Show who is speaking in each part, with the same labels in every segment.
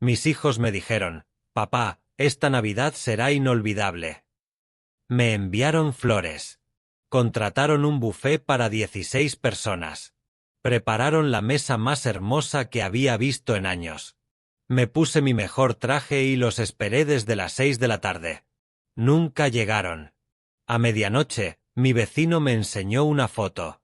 Speaker 1: Mis hijos me dijeron, papá, esta Navidad será inolvidable. Me enviaron flores. Contrataron un buffet para 16 personas. Prepararon la mesa más hermosa que había visto en años. Me puse mi mejor traje y los esperé desde las 6 de la tarde. Nunca llegaron. A medianoche, mi vecino me enseñó una foto.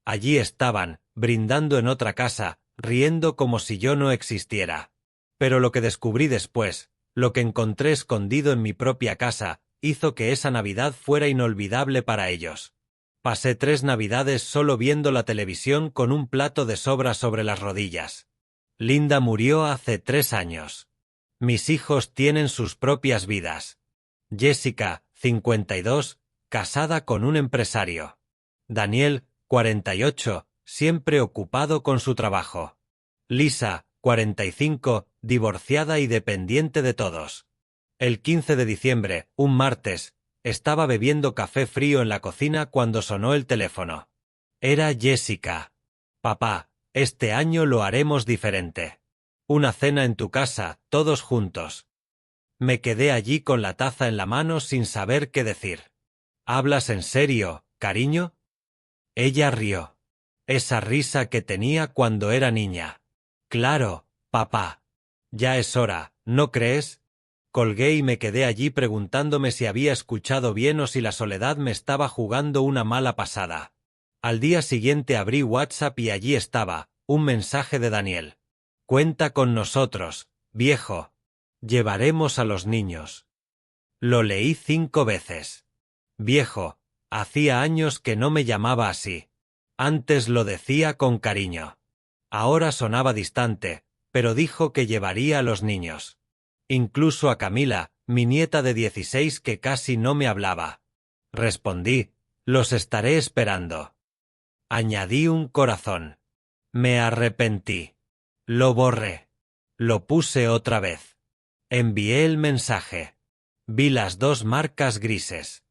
Speaker 1: Allí estaban, brindando en otra casa, riendo como si yo no existiera. Pero lo que descubrí después, lo que encontré escondido en mi propia casa, hizo que esa Navidad fuera inolvidable para ellos. Pasé 3 Navidades solo viendo la televisión con un plato de sobra sobre las rodillas. Linda murió hace 3 años. Mis hijos tienen sus propias vidas. Jessica, 52, casada con un empresario. Daniel, 48, siempre ocupado con su trabajo. Lisa, 45, divorciada y dependiente de todos. El 15 de diciembre, un martes, estaba bebiendo café frío en la cocina cuando sonó el teléfono. Era Jessica. Papá, este año lo haremos diferente. Una cena en tu casa, todos juntos. Me quedé allí con la taza en la mano sin saber qué decir. ¿Hablas en serio, cariño? Ella rió. Esa risa que tenía cuando era niña. Claro, papá. Ya es hora, ¿no crees? Colgué y me quedé allí preguntándome si había escuchado bien o si la soledad me estaba jugando una mala pasada. Al día siguiente abrí WhatsApp y allí estaba, un mensaje de Daniel. Cuenta con nosotros, viejo. Llevaremos a los niños. Lo leí 5 veces. Viejo, hacía años que no me llamaba así. Antes lo decía con cariño. Ahora sonaba distante, pero dijo que llevaría a los niños. Incluso a Camila, mi nieta de 16 que casi no me hablaba. Respondí, los estaré esperando. Añadí un corazón. Me arrepentí. Lo borré. Lo puse otra vez. Envié el mensaje. Vi las 2 marcas grises.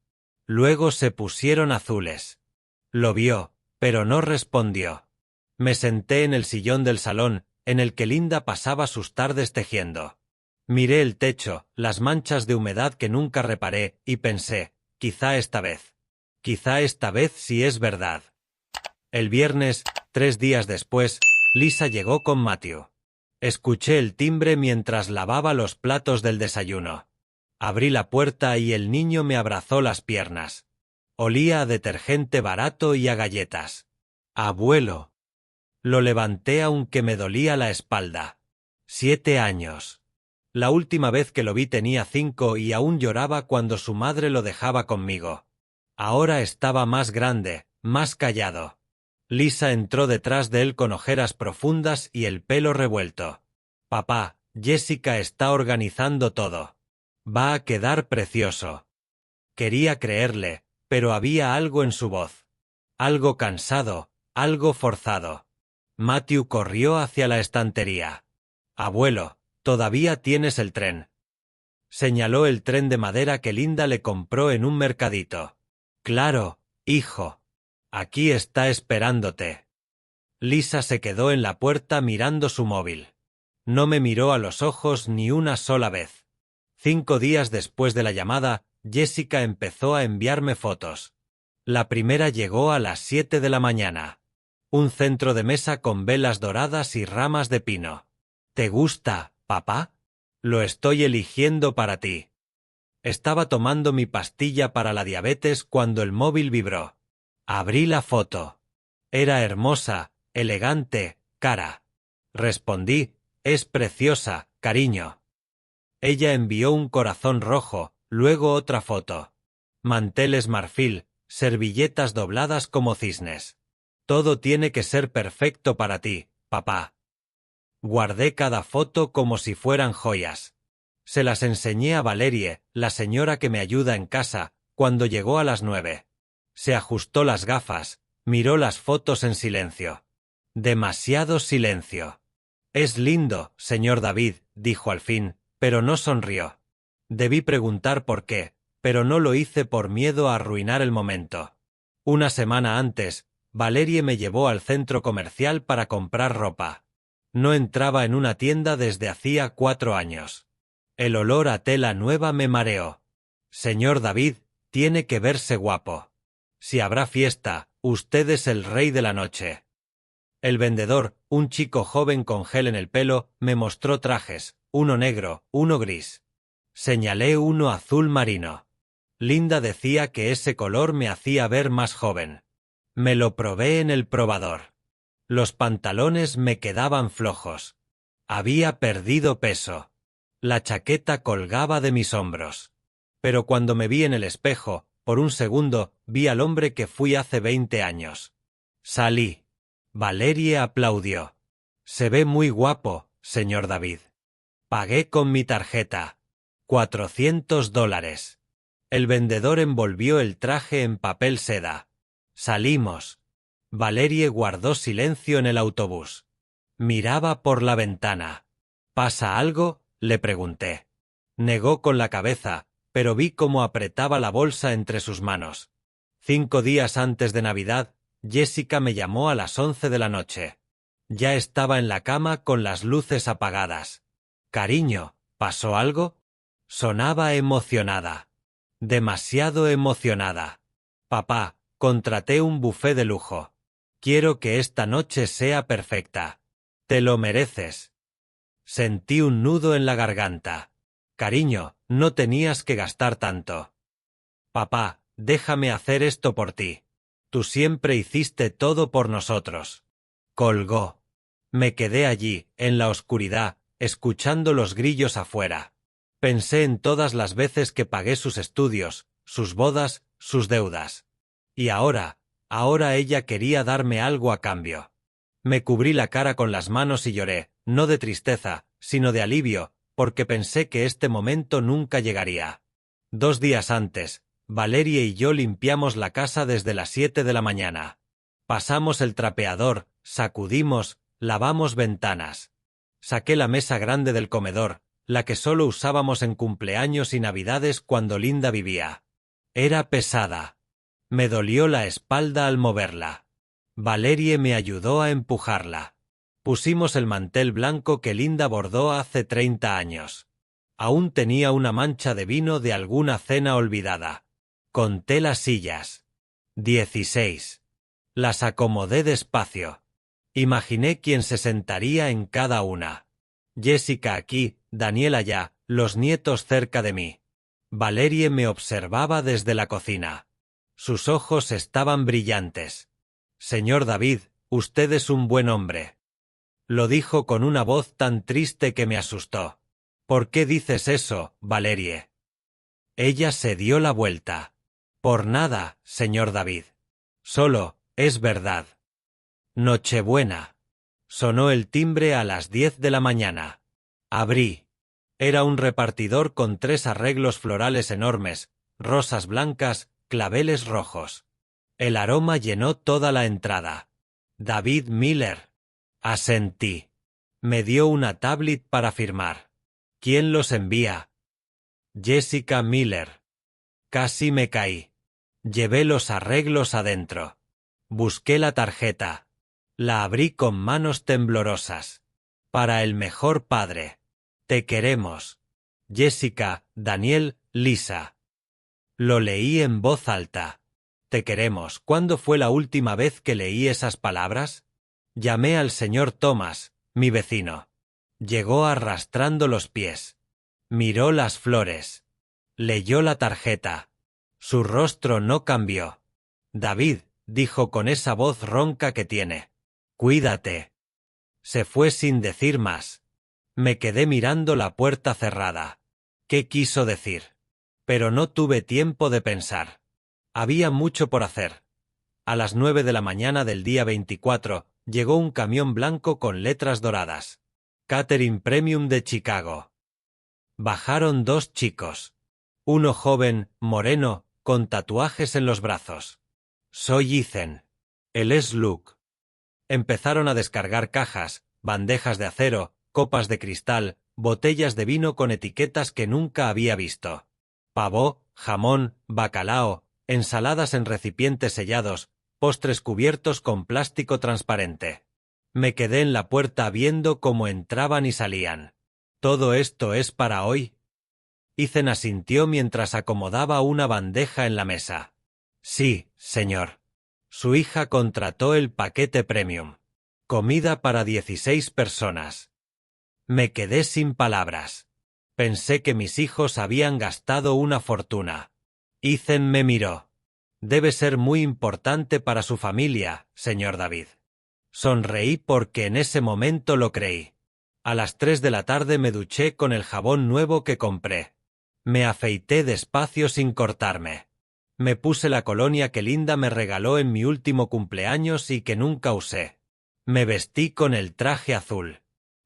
Speaker 1: Luego se pusieron azules. Lo vio, pero no respondió. Me senté en el sillón del salón, en el que Linda pasaba sus tardes tejiendo. Miré el techo, las manchas de humedad que nunca reparé, y pensé, quizá esta vez sí es verdad. El viernes, 3 días después, Lisa llegó con Matthew. Escuché el timbre mientras lavaba los platos del desayuno. Abrí la puerta y el niño me abrazó las piernas. Olía a detergente barato y a galletas. Abuelo. Lo levanté aunque me dolía la espalda. 7 años. La última vez que lo vi tenía 5 y aún lloraba cuando su madre lo dejaba conmigo. Ahora estaba más grande, más callado. Lisa entró detrás de él con ojeras profundas y el pelo revuelto. Papá, Jessica está organizando todo. Va a quedar precioso. Quería creerle, pero había algo en su voz. Algo cansado, algo forzado. Matthew corrió hacia la estantería. Abuelo, todavía tienes el tren. Señaló el tren de madera que Linda le compró en un mercadito. Claro, hijo. Aquí está esperándote. Lisa se quedó en la puerta mirando su móvil. No me miró a los ojos ni una sola vez. 5 días después de la llamada, Jessica empezó a enviarme fotos. La primera llegó a las 7 de la mañana. Un centro de mesa con velas doradas y ramas de pino. ¿Te gusta, papá? Lo estoy eligiendo para ti. Estaba tomando mi pastilla para la diabetes cuando el móvil vibró. Abrí la foto. Era hermosa, elegante, cara. Respondí, es preciosa, cariño. Ella envió un corazón rojo, luego otra foto. Manteles marfil, servilletas dobladas como cisnes. Todo tiene que ser perfecto para ti, papá. Guardé cada foto como si fueran joyas. Se las enseñé a Valerie, la señora que me ayuda en casa, cuando llegó a las 9. Se ajustó las gafas, miró las fotos en silencio. Demasiado silencio. Es lindo, señor David, dijo al fin, pero no sonrió. Debí preguntar por qué, pero no lo hice por miedo a arruinar el momento. Una semana antes, Valerie me llevó al centro comercial para comprar ropa. No entraba en una tienda desde hacía 4 años. El olor a tela nueva me mareó. Señor David, tiene que verse guapo. Si habrá fiesta, usted es el rey de la noche. El vendedor, un chico joven con gel en el pelo, me mostró trajes, uno negro, uno gris. Señalé uno azul marino. Linda decía que ese color me hacía ver más joven. Me lo probé en el probador. Los pantalones me quedaban flojos. Había perdido peso. La chaqueta colgaba de mis hombros. Pero cuando me vi en el espejo, por un segundo, vi al hombre que fui hace 20 años. Salí. Valerie aplaudió. Se ve muy guapo, señor David. Pagué con mi tarjeta. $400. El vendedor envolvió el traje en papel seda. Salimos. Valerie guardó silencio en el autobús. Miraba por la ventana. ¿Pasa algo?, le pregunté. Negó con la cabeza, pero vi cómo apretaba la bolsa entre sus manos. 5 días antes de Navidad, Jessica me llamó a las 11 de la noche. Ya estaba en la cama con las luces apagadas. Cariño, ¿pasó algo? Sonaba emocionada. Demasiado emocionada. Papá, contraté un buffet de lujo. Quiero que esta noche sea perfecta. Te lo mereces. Sentí un nudo en la garganta. Cariño, no tenías que gastar tanto. Papá, déjame hacer esto por ti. Tú siempre hiciste todo por nosotros. Colgó. Me quedé allí, en la oscuridad, escuchando los grillos afuera. Pensé en todas las veces que pagué sus estudios, sus bodas, sus deudas. Y ahora ella quería darme algo a cambio. Me cubrí la cara con las manos y lloré, no de tristeza, sino de alivio, porque pensé que este momento nunca llegaría. 2 días antes, Valerie y yo limpiamos la casa desde las 7 de la mañana. Pasamos el trapeador, sacudimos, lavamos ventanas. Saqué la mesa grande del comedor, la que solo usábamos en cumpleaños y navidades cuando Linda vivía. Era pesada. Me dolió la espalda al moverla. Valerie me ayudó a empujarla. Pusimos el mantel blanco que Linda bordó hace 30 años. Aún tenía una mancha de vino de alguna cena olvidada. Conté las sillas. 16. Las acomodé despacio. Imaginé quién se sentaría en cada una. Jessica aquí, Daniel allá, los nietos cerca de mí. Valerie me observaba desde la cocina. Sus ojos estaban brillantes. Señor David, usted es un buen hombre. Lo dijo con una voz tan triste que me asustó. ¿Por qué dices eso, Valerie? Ella se dio la vuelta. Por nada, señor David. Solo, es verdad. Nochebuena. Sonó el timbre a las 10 de la mañana. Abrí. Era un repartidor con 3 arreglos florales enormes, rosas blancas, claveles rojos. El aroma llenó toda la entrada. David Miller. Asentí. Me dio una tablet para firmar. ¿Quién los envía? Jessica Miller. Casi me caí. Llevé los arreglos adentro. Busqué la tarjeta. La abrí con manos temblorosas. Para el mejor padre. Te queremos. Jessica, Daniel, Lisa. Lo leí en voz alta. Te queremos. ¿Cuándo fue la última vez que leí esas palabras? Llamé al señor Thomas, mi vecino. Llegó arrastrando los pies. Miró las flores. Leyó la tarjeta. Su rostro no cambió. David, dijo con esa voz ronca que tiene. Cuídate. Se fue sin decir más. Me quedé mirando la puerta cerrada. ¿Qué quiso decir? Pero no tuve tiempo de pensar. Había mucho por hacer. A las 9 de la mañana del día 24, llegó un camión blanco con letras doradas. Catering Premium de Chicago. Bajaron 2 chicos. Uno joven, moreno, con tatuajes en los brazos. Soy Ethan. Él es Luke. Empezaron a descargar cajas, bandejas de acero, copas de cristal, botellas de vino con etiquetas que nunca había visto. Pavó, jamón, bacalao, ensaladas en recipientes sellados, postres cubiertos con plástico transparente. Me quedé en la puerta viendo cómo entraban y salían. ¿Todo esto es para hoy? Ethan asintió mientras acomodaba una bandeja en la mesa. Sí, señor. Su hija contrató el paquete premium. Comida para 16 personas. Me quedé sin palabras. Pensé que mis hijos habían gastado una fortuna. Ethan me miró. Debe ser muy importante para su familia, señor David. Sonreí porque en ese momento lo creí. A las 3 de la tarde me duché con el jabón nuevo que compré. Me afeité despacio sin cortarme. Me puse la colonia que Linda me regaló en mi último cumpleaños y que nunca usé. Me vestí con el traje azul.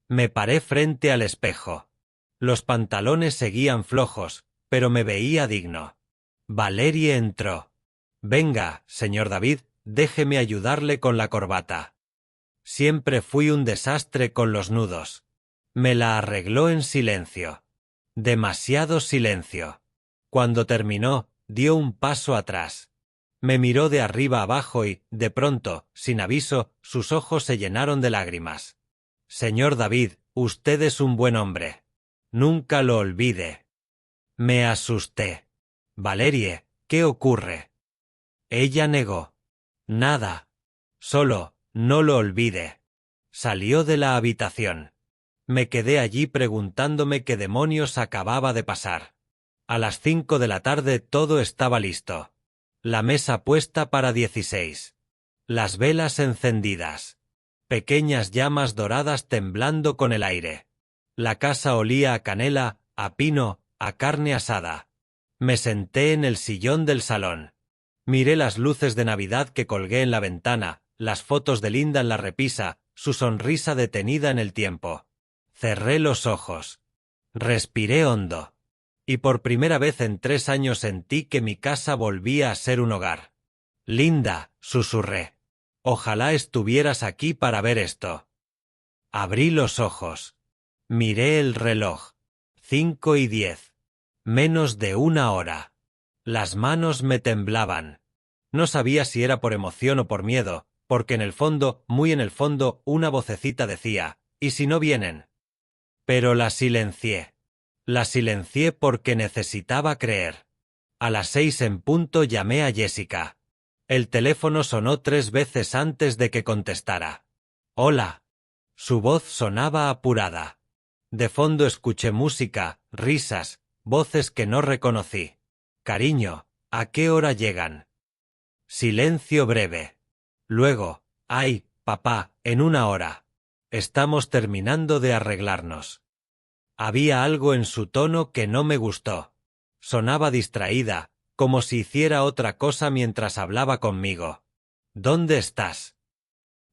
Speaker 1: Me paré frente al espejo. Los pantalones seguían flojos, pero me veía digno. Valerie entró. Venga, señor David, déjeme ayudarle con la corbata. Siempre fui un desastre con los nudos. Me la arregló en silencio. Demasiado silencio. Cuando terminó, dio un paso atrás. Me miró de arriba abajo y, de pronto, sin aviso, sus ojos se llenaron de lágrimas. Señor David, usted es un buen hombre. Nunca lo olvide. Me asusté. Valerie, ¿qué ocurre? Ella negó. Nada. Solo, no lo olvide. Salió de la habitación. Me quedé allí preguntándome qué demonios acababa de pasar. A las 5 de la tarde todo estaba listo. La mesa puesta para 16. Las velas encendidas. Pequeñas llamas doradas temblando con el aire. La casa olía a canela, a pino, a carne asada. Me senté en el sillón del salón. Miré las luces de Navidad que colgué en la ventana, las fotos de Linda en la repisa, su sonrisa detenida en el tiempo. Cerré los ojos. Respiré hondo. Y por primera vez en 3 años sentí que mi casa volvía a ser un hogar. Linda, susurré. Ojalá estuvieras aquí para ver esto. Abrí los ojos. Miré el reloj. 5:10. Menos de 1 hora. Las manos me temblaban. No sabía si era por emoción o por miedo, porque en el fondo, muy en el fondo, una vocecita decía, ¿y si no vienen? Pero la silencié. La silencié porque necesitaba creer. A las 6 en punto llamé a Jessica. El teléfono sonó 3 veces antes de que contestara. Hola. Su voz sonaba apurada. De fondo escuché música, risas, voces que no reconocí. Cariño, ¿a qué hora llegan? Silencio breve. Luego, ay, papá, en 1 hora. Estamos terminando de arreglarnos. Había algo en su tono que no me gustó. Sonaba distraída, como si hiciera otra cosa mientras hablaba conmigo. ¿Dónde estás?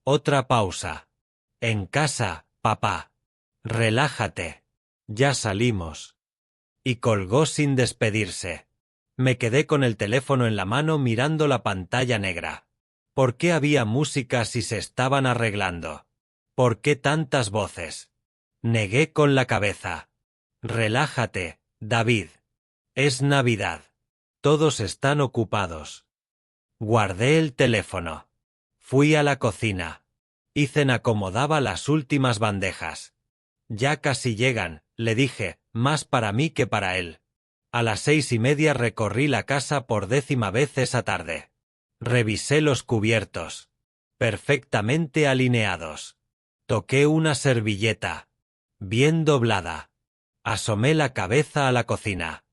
Speaker 1: Otra pausa. En casa, papá. Relájate. Ya salimos. Y colgó sin despedirse. Me quedé con el teléfono en la mano mirando la pantalla negra. ¿Por qué había música si se estaban arreglando? ¿Por qué tantas voces? Negué con la cabeza. Relájate, David. Es Navidad. Todos están ocupados. Guardé el teléfono. Fui a la cocina. Ethan acomodaba las últimas bandejas. Ya casi llegan, le dije, más para mí que para él. A las 6:30 recorrí la casa por 10ª vez esa tarde. Revisé los cubiertos. Perfectamente alineados. Toqué una servilleta. Bien doblada. Asomé la cabeza a la cocina.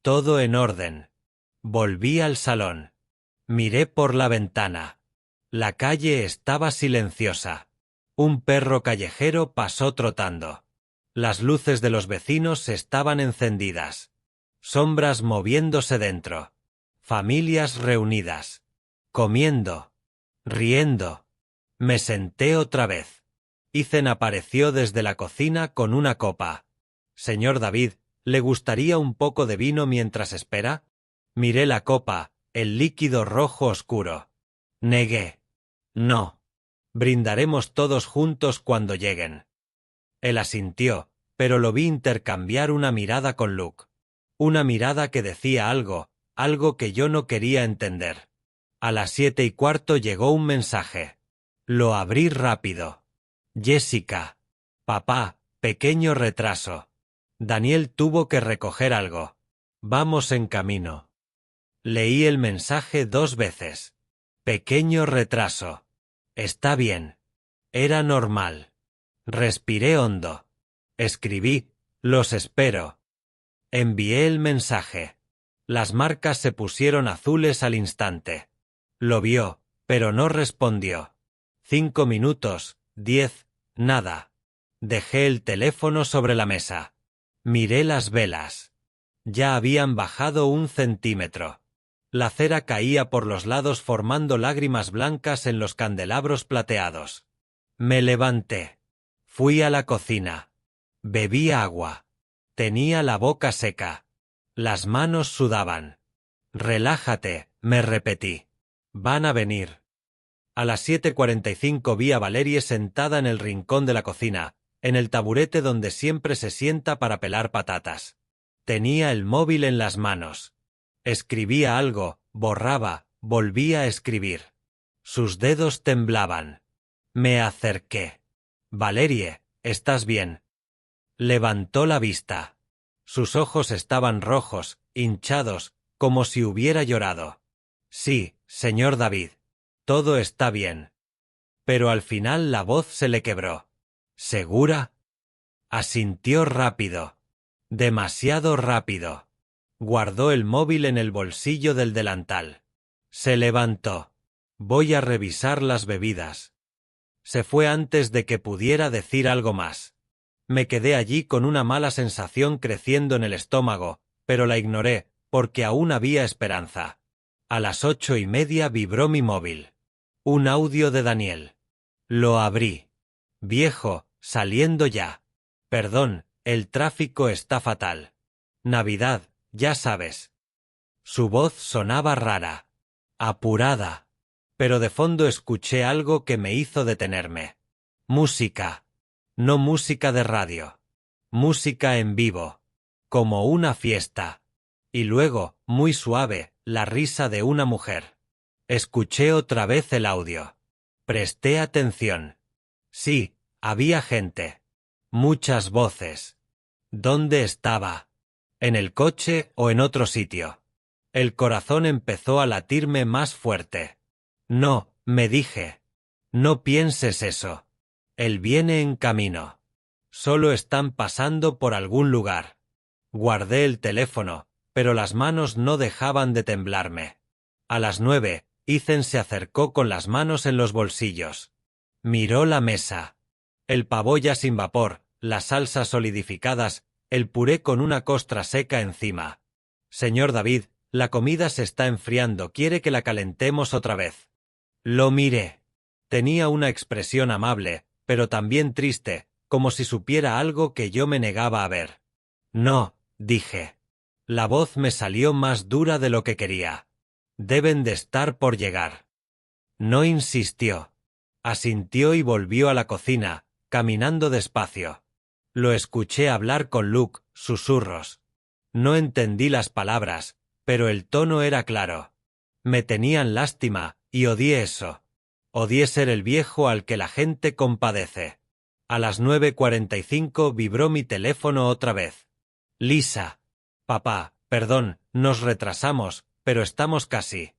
Speaker 1: Todo en orden. Volví al salón. Miré por la ventana. La calle estaba silenciosa. Un perro callejero pasó trotando. Las luces de los vecinos estaban encendidas. Sombras moviéndose dentro. Familias reunidas. Comiendo. Riendo. Me senté otra vez. Ethan apareció desde la cocina con una copa. Señor David, ¿le gustaría un poco de vino mientras espera? Miré la copa, el líquido rojo oscuro. Negué. No. Brindaremos todos juntos cuando lleguen. Él asintió, pero lo vi intercambiar una mirada con Luke. Una mirada que decía algo, algo que yo no quería entender. A las 7:15 llegó un mensaje. Lo abrí rápido. Jessica. Papá, pequeño retraso. Daniel tuvo que recoger algo. Vamos en camino. Leí el mensaje 2 veces. Pequeño retraso. Está bien. Era normal. Respiré hondo. Escribí, los espero. Envié el mensaje. Las marcas se pusieron azules al instante. Lo vio, pero no respondió. 5 minutos, 10, nada. Dejé el teléfono sobre la mesa. Miré las velas. Ya habían bajado 1 centímetro. La cera caía por los lados formando lágrimas blancas en los candelabros plateados. Me levanté. Fui a la cocina. Bebí agua. Tenía la boca seca. Las manos sudaban. Relájate, me repetí. Van a venir. A las 7:45 vi a Valerie sentada en el rincón de la cocina, en el taburete donde siempre se sienta para pelar patatas. Tenía el móvil en las manos. Escribía algo, borraba, volvía a escribir. Sus dedos temblaban. Me acerqué. Valerie, ¿estás bien? Levantó la vista. Sus ojos estaban rojos, hinchados, como si hubiera llorado. Sí, señor David. Todo está bien. Pero al final la voz se le quebró. ¿Segura? Asintió rápido. Demasiado rápido. Guardó el móvil en el bolsillo del delantal. Se levantó. Voy a revisar las bebidas. Se fue antes de que pudiera decir algo más. Me quedé allí con una mala sensación creciendo en el estómago, pero la ignoré, porque aún había esperanza. A las 8:30 vibró mi móvil. Un audio de Daniel. Lo abrí. Viejo, saliendo ya. Perdón, el tráfico está fatal. Navidad, ya sabes. Su voz sonaba rara. Apurada. Pero de fondo escuché algo que me hizo detenerme. Música. No música de radio. Música en vivo. Como una fiesta. Y luego, muy suave, la risa de una mujer. Escuché otra vez el audio. Presté atención. Sí, había gente. Muchas voces. ¿Dónde estaba? ¿En el coche o en otro sitio? El corazón empezó a latirme más fuerte. No, me dije. No pienses eso. Él viene en camino. Solo están pasando por algún lugar. Guardé el teléfono, pero las manos no dejaban de temblarme. A las 9, Ethan se acercó con las manos en los bolsillos. Miró la mesa. El pavo ya sin vapor, las salsas solidificadas, el puré con una costra seca encima. Señor David, la comida se está enfriando, ¿quiere que la calentemos otra vez? Lo miré. Tenía una expresión amable, pero también triste, como si supiera algo que yo me negaba a ver. No, dije. La voz me salió más dura de lo que quería. Deben de estar por llegar. No insistió. Asintió y volvió a la cocina, caminando despacio. Lo escuché hablar con Luke, susurros. No entendí las palabras, pero el tono era claro. Me tenían lástima, y odié eso. Odié ser el viejo al que la gente compadece. A las 9:45 vibró mi teléfono otra vez. Lisa. Papá, perdón, nos retrasamos, pero estamos casi.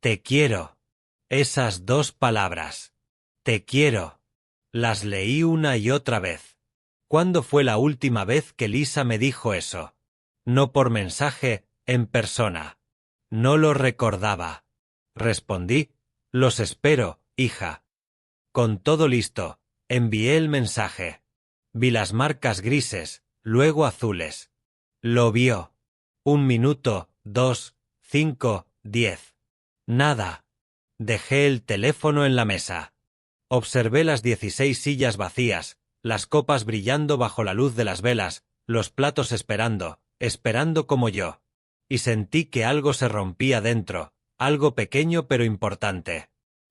Speaker 1: Te quiero. Esas 2 palabras. Te quiero. Las leí una y otra vez. ¿Cuándo fue la última vez que Lisa me dijo eso? No por mensaje, en persona. No lo recordaba. Respondí, los espero, hija. Con todo listo, envié el mensaje. Vi las marcas grises, luego azules. Lo vio. 1 minuto, 2, 5, 10. Nada. Dejé el teléfono en la mesa. Observé las 16 sillas vacías, las copas brillando bajo la luz de las velas, los platos esperando como yo. Y sentí que algo se rompía dentro, algo pequeño pero importante.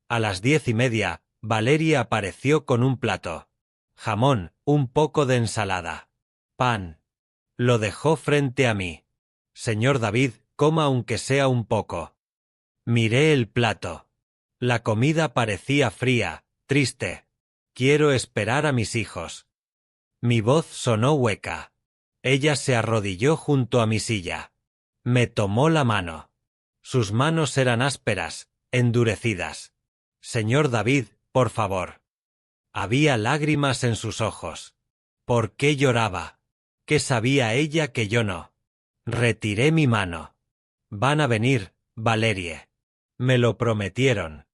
Speaker 1: A las 10:30, Valerie apareció con un plato. Jamón, un poco de ensalada. Pan. Lo dejó frente a mí. Señor David, coma aunque sea un poco. Miré el plato. La comida parecía fría, triste. quiero esperar a mis hijos. Mi voz sonó hueca. Ella se arrodilló junto a mi silla. Me tomó la mano. Sus manos eran ásperas, endurecidas. Señor David, por favor. Había lágrimas en sus ojos. ¿Por qué lloraba? ¿Qué sabía ella que yo no? Retiré mi mano. Van a venir, Valerie. Me lo prometieron.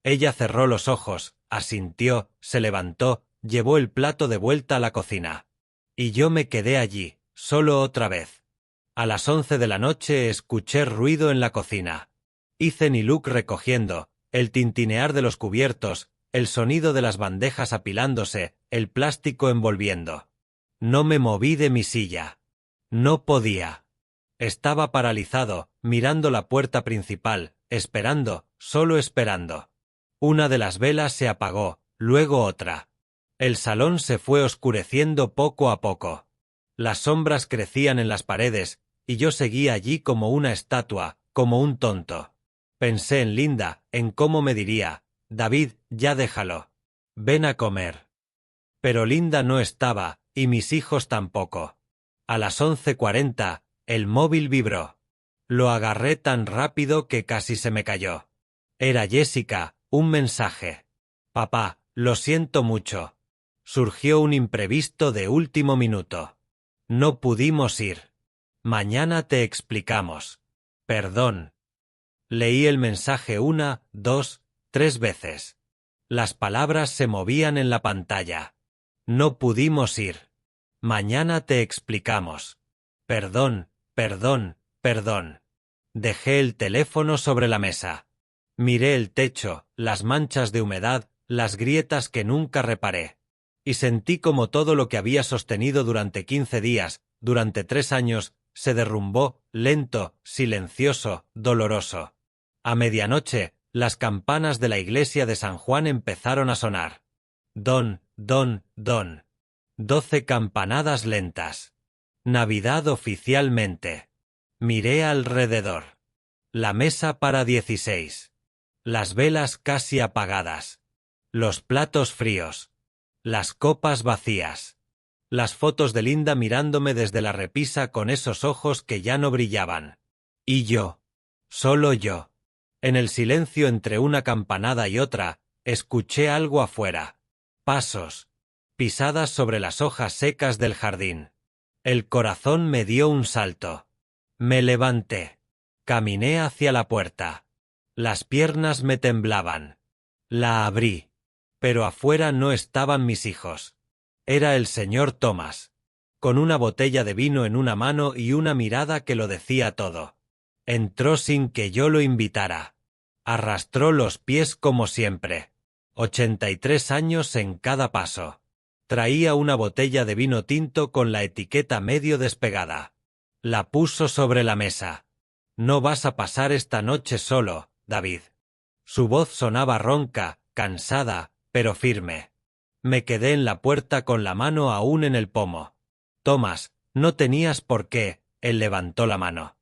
Speaker 1: Ella cerró los ojos, asintió, se levantó, llevó el plato de vuelta a la cocina. Y yo me quedé allí, solo otra vez. A las 11 de la noche escuché ruido en la cocina. Ethan y Luke recogiendo, el tintinear de los cubiertos, el sonido de las bandejas apilándose, el plástico envolviendo. No me moví de mi silla. No podía. Estaba paralizado, mirando la puerta principal, esperando, solo esperando. Una de las velas se apagó, luego otra. El salón se fue oscureciendo poco a poco. Las sombras crecían en las paredes, y yo seguía allí como una estatua, como un tonto. Pensé en Linda, en cómo me diría, David, ya déjalo. Ven a comer. Pero Linda no estaba, y mis hijos tampoco. A las 11:40, el móvil vibró. Lo agarré tan rápido que casi se me cayó. Era Jessica, un mensaje. Papá, lo siento mucho. Surgió un imprevisto de último minuto. No pudimos ir. Mañana te explicamos. Perdón. Leí el mensaje 1, 2, 3 veces. Las palabras se movían en la pantalla. No pudimos ir. Mañana te explicamos. Perdón, perdón, perdón. Dejé el teléfono sobre la mesa. Miré el techo, las manchas de humedad, las grietas que nunca reparé. Y sentí como todo lo que había sostenido durante 15 días, durante 3 años, se derrumbó, lento, silencioso, doloroso. A medianoche, las campanas de la iglesia de San Juan empezaron a sonar. Don, don, don. 12 campanadas lentas. Navidad oficialmente. Miré alrededor. La mesa para 16. Las velas casi apagadas. Los platos fríos. Las copas vacías. Las fotos de Linda mirándome desde la repisa con esos ojos que ya no brillaban. Y yo. Solo yo. En el silencio entre una campanada y otra, escuché algo afuera. Pasos. Pisadas sobre las hojas secas del jardín. El corazón me dio un salto. Me levanté. Caminé hacia la puerta. Las piernas me temblaban. La abrí. Pero afuera no estaban mis hijos. Era el señor Thomas. Con una botella de vino en una mano y una mirada que lo decía todo. Entró sin que yo lo invitara. Arrastró los pies como siempre. 83 años en cada paso. Traía una botella de vino tinto con la etiqueta medio despegada. La puso sobre la mesa. No vas a pasar esta noche solo, David. Su voz sonaba ronca, cansada, pero firme. Me quedé en la puerta con la mano aún en el pomo. Tomás, no tenías por qué, él levantó la mano.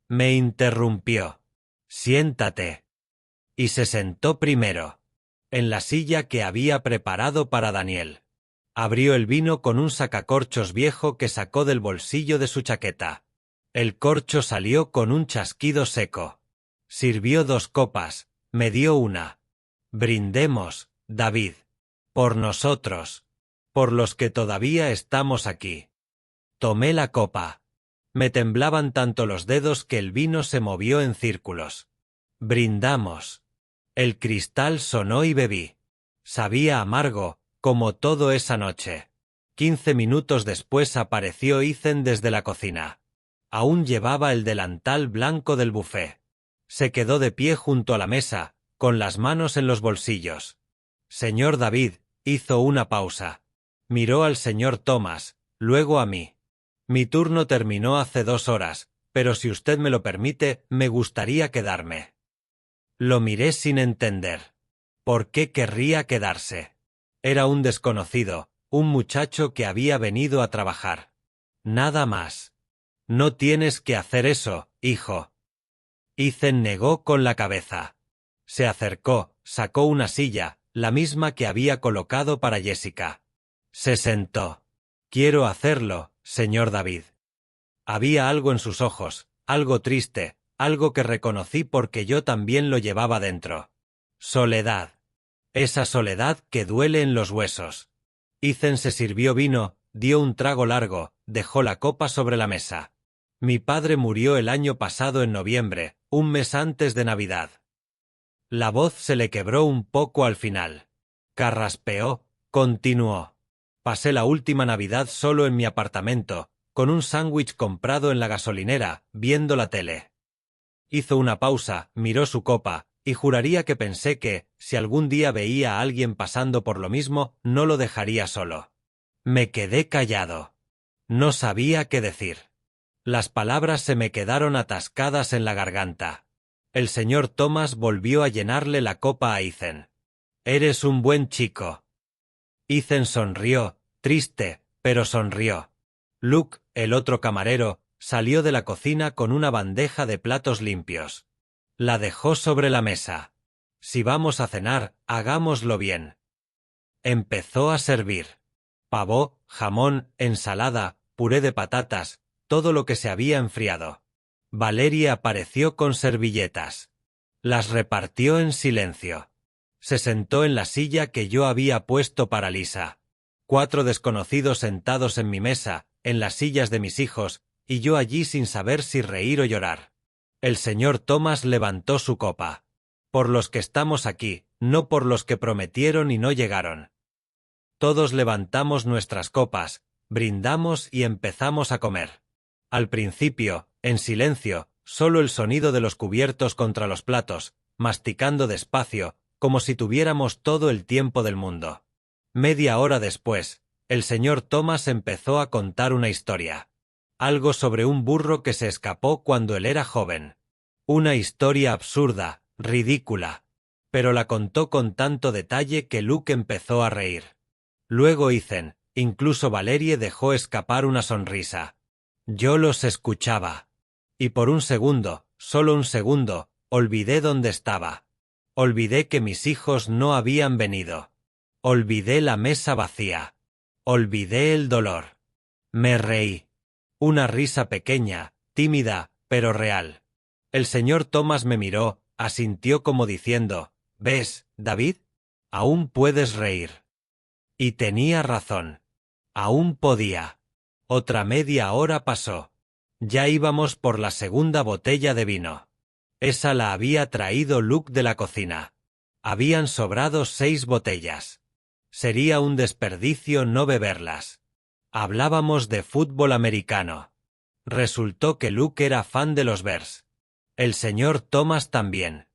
Speaker 1: Me interrumpió. Siéntate. Y se sentó primero. En la silla que había preparado para Daniel. Abrió el vino con un sacacorchos viejo que sacó del bolsillo de su chaqueta. El corcho salió con un chasquido seco. Sirvió 2 copas, me dio una. Brindemos, David. Por nosotros. Por los que todavía estamos aquí. Tomé la copa. Me temblaban tanto los dedos que el vino se movió en círculos. Brindamos. El cristal sonó y bebí. Sabía amargo, como todo esa noche. 15 minutos después apareció Ethan desde la cocina. Aún llevaba el delantal blanco del buffet. Se quedó de pie junto a la mesa, con las manos en los bolsillos. Señor David, hizo una pausa. Miró al señor Thomas, luego a mí. Mi turno terminó hace 2 horas, pero si usted me lo permite, me gustaría quedarme. Lo miré sin entender. ¿Por qué querría quedarse? Era un desconocido, un muchacho que había venido a trabajar. Nada más. No tienes que hacer eso, hijo. Ethan negó con la cabeza. Se acercó, sacó una silla, la misma que había colocado para Jessica. Se sentó. Quiero hacerlo, señor David. Había algo en sus ojos, algo triste, algo que reconocí porque yo también lo llevaba dentro. Soledad. Esa soledad que duele en los huesos. Ethan se sirvió vino, dio un trago largo, dejó la copa sobre la mesa. Mi padre murió el año pasado en noviembre, un mes antes de Navidad. La voz se le quebró un poco al final. Carraspeó, continuó. Pasé la última Navidad solo en mi apartamento, con un sándwich comprado en la gasolinera, viendo la tele. Hizo una pausa, miró su copa, y juraría que pensé que, si algún día veía a alguien pasando por lo mismo, no lo dejaría solo. Me quedé callado. No sabía qué decir. Las palabras se me quedaron atascadas en la garganta. El señor Thomas volvió a llenarle la copa a Ethan. Eres un buen chico. Ethan sonrió, triste, pero sonrió. Luke, el otro camarero, salió de la cocina con una bandeja de platos limpios. La dejó sobre la mesa. Si vamos a cenar, hagámoslo bien. Empezó a servir. Pavó, jamón, ensalada, puré de patatas, todo lo que se había enfriado. Valeria apareció con servilletas. Las repartió en silencio. Se sentó en la silla que yo había puesto para Lisa. 4 desconocidos sentados en mi mesa, en las sillas de mis hijos, y yo allí sin saber si reír o llorar. El señor Thomas levantó su copa. Por los que estamos aquí, no por los que prometieron y no llegaron. Todos levantamos nuestras copas, brindamos y empezamos a comer. Al principio, en silencio, solo el sonido de los cubiertos contra los platos, masticando despacio, como si tuviéramos todo el tiempo del mundo. Media hora después, el señor Thomas empezó a contar una historia. Algo sobre un burro que se escapó cuando él era joven. Una historia absurda, ridícula. Pero la contó con tanto detalle que Luke empezó a reír. Luego Ethan, incluso Valerie dejó escapar una sonrisa. Yo los escuchaba. Y por un segundo, solo un segundo, olvidé dónde estaba. Olvidé que mis hijos no habían venido. Olvidé la mesa vacía. Olvidé el dolor. Me reí. Una risa pequeña, tímida, pero real. El señor Thomas me miró, asintió como diciendo, ¿ves, David? Aún puedes reír. Y tenía razón. Aún podía. Otra media hora pasó. Ya íbamos por la segunda botella de vino. Esa la había traído Luke de la cocina. Habían sobrado 6 botellas. Sería un desperdicio no beberlas. Hablábamos de fútbol americano. Resultó que Luke era fan de los Bears. El señor Thomas también.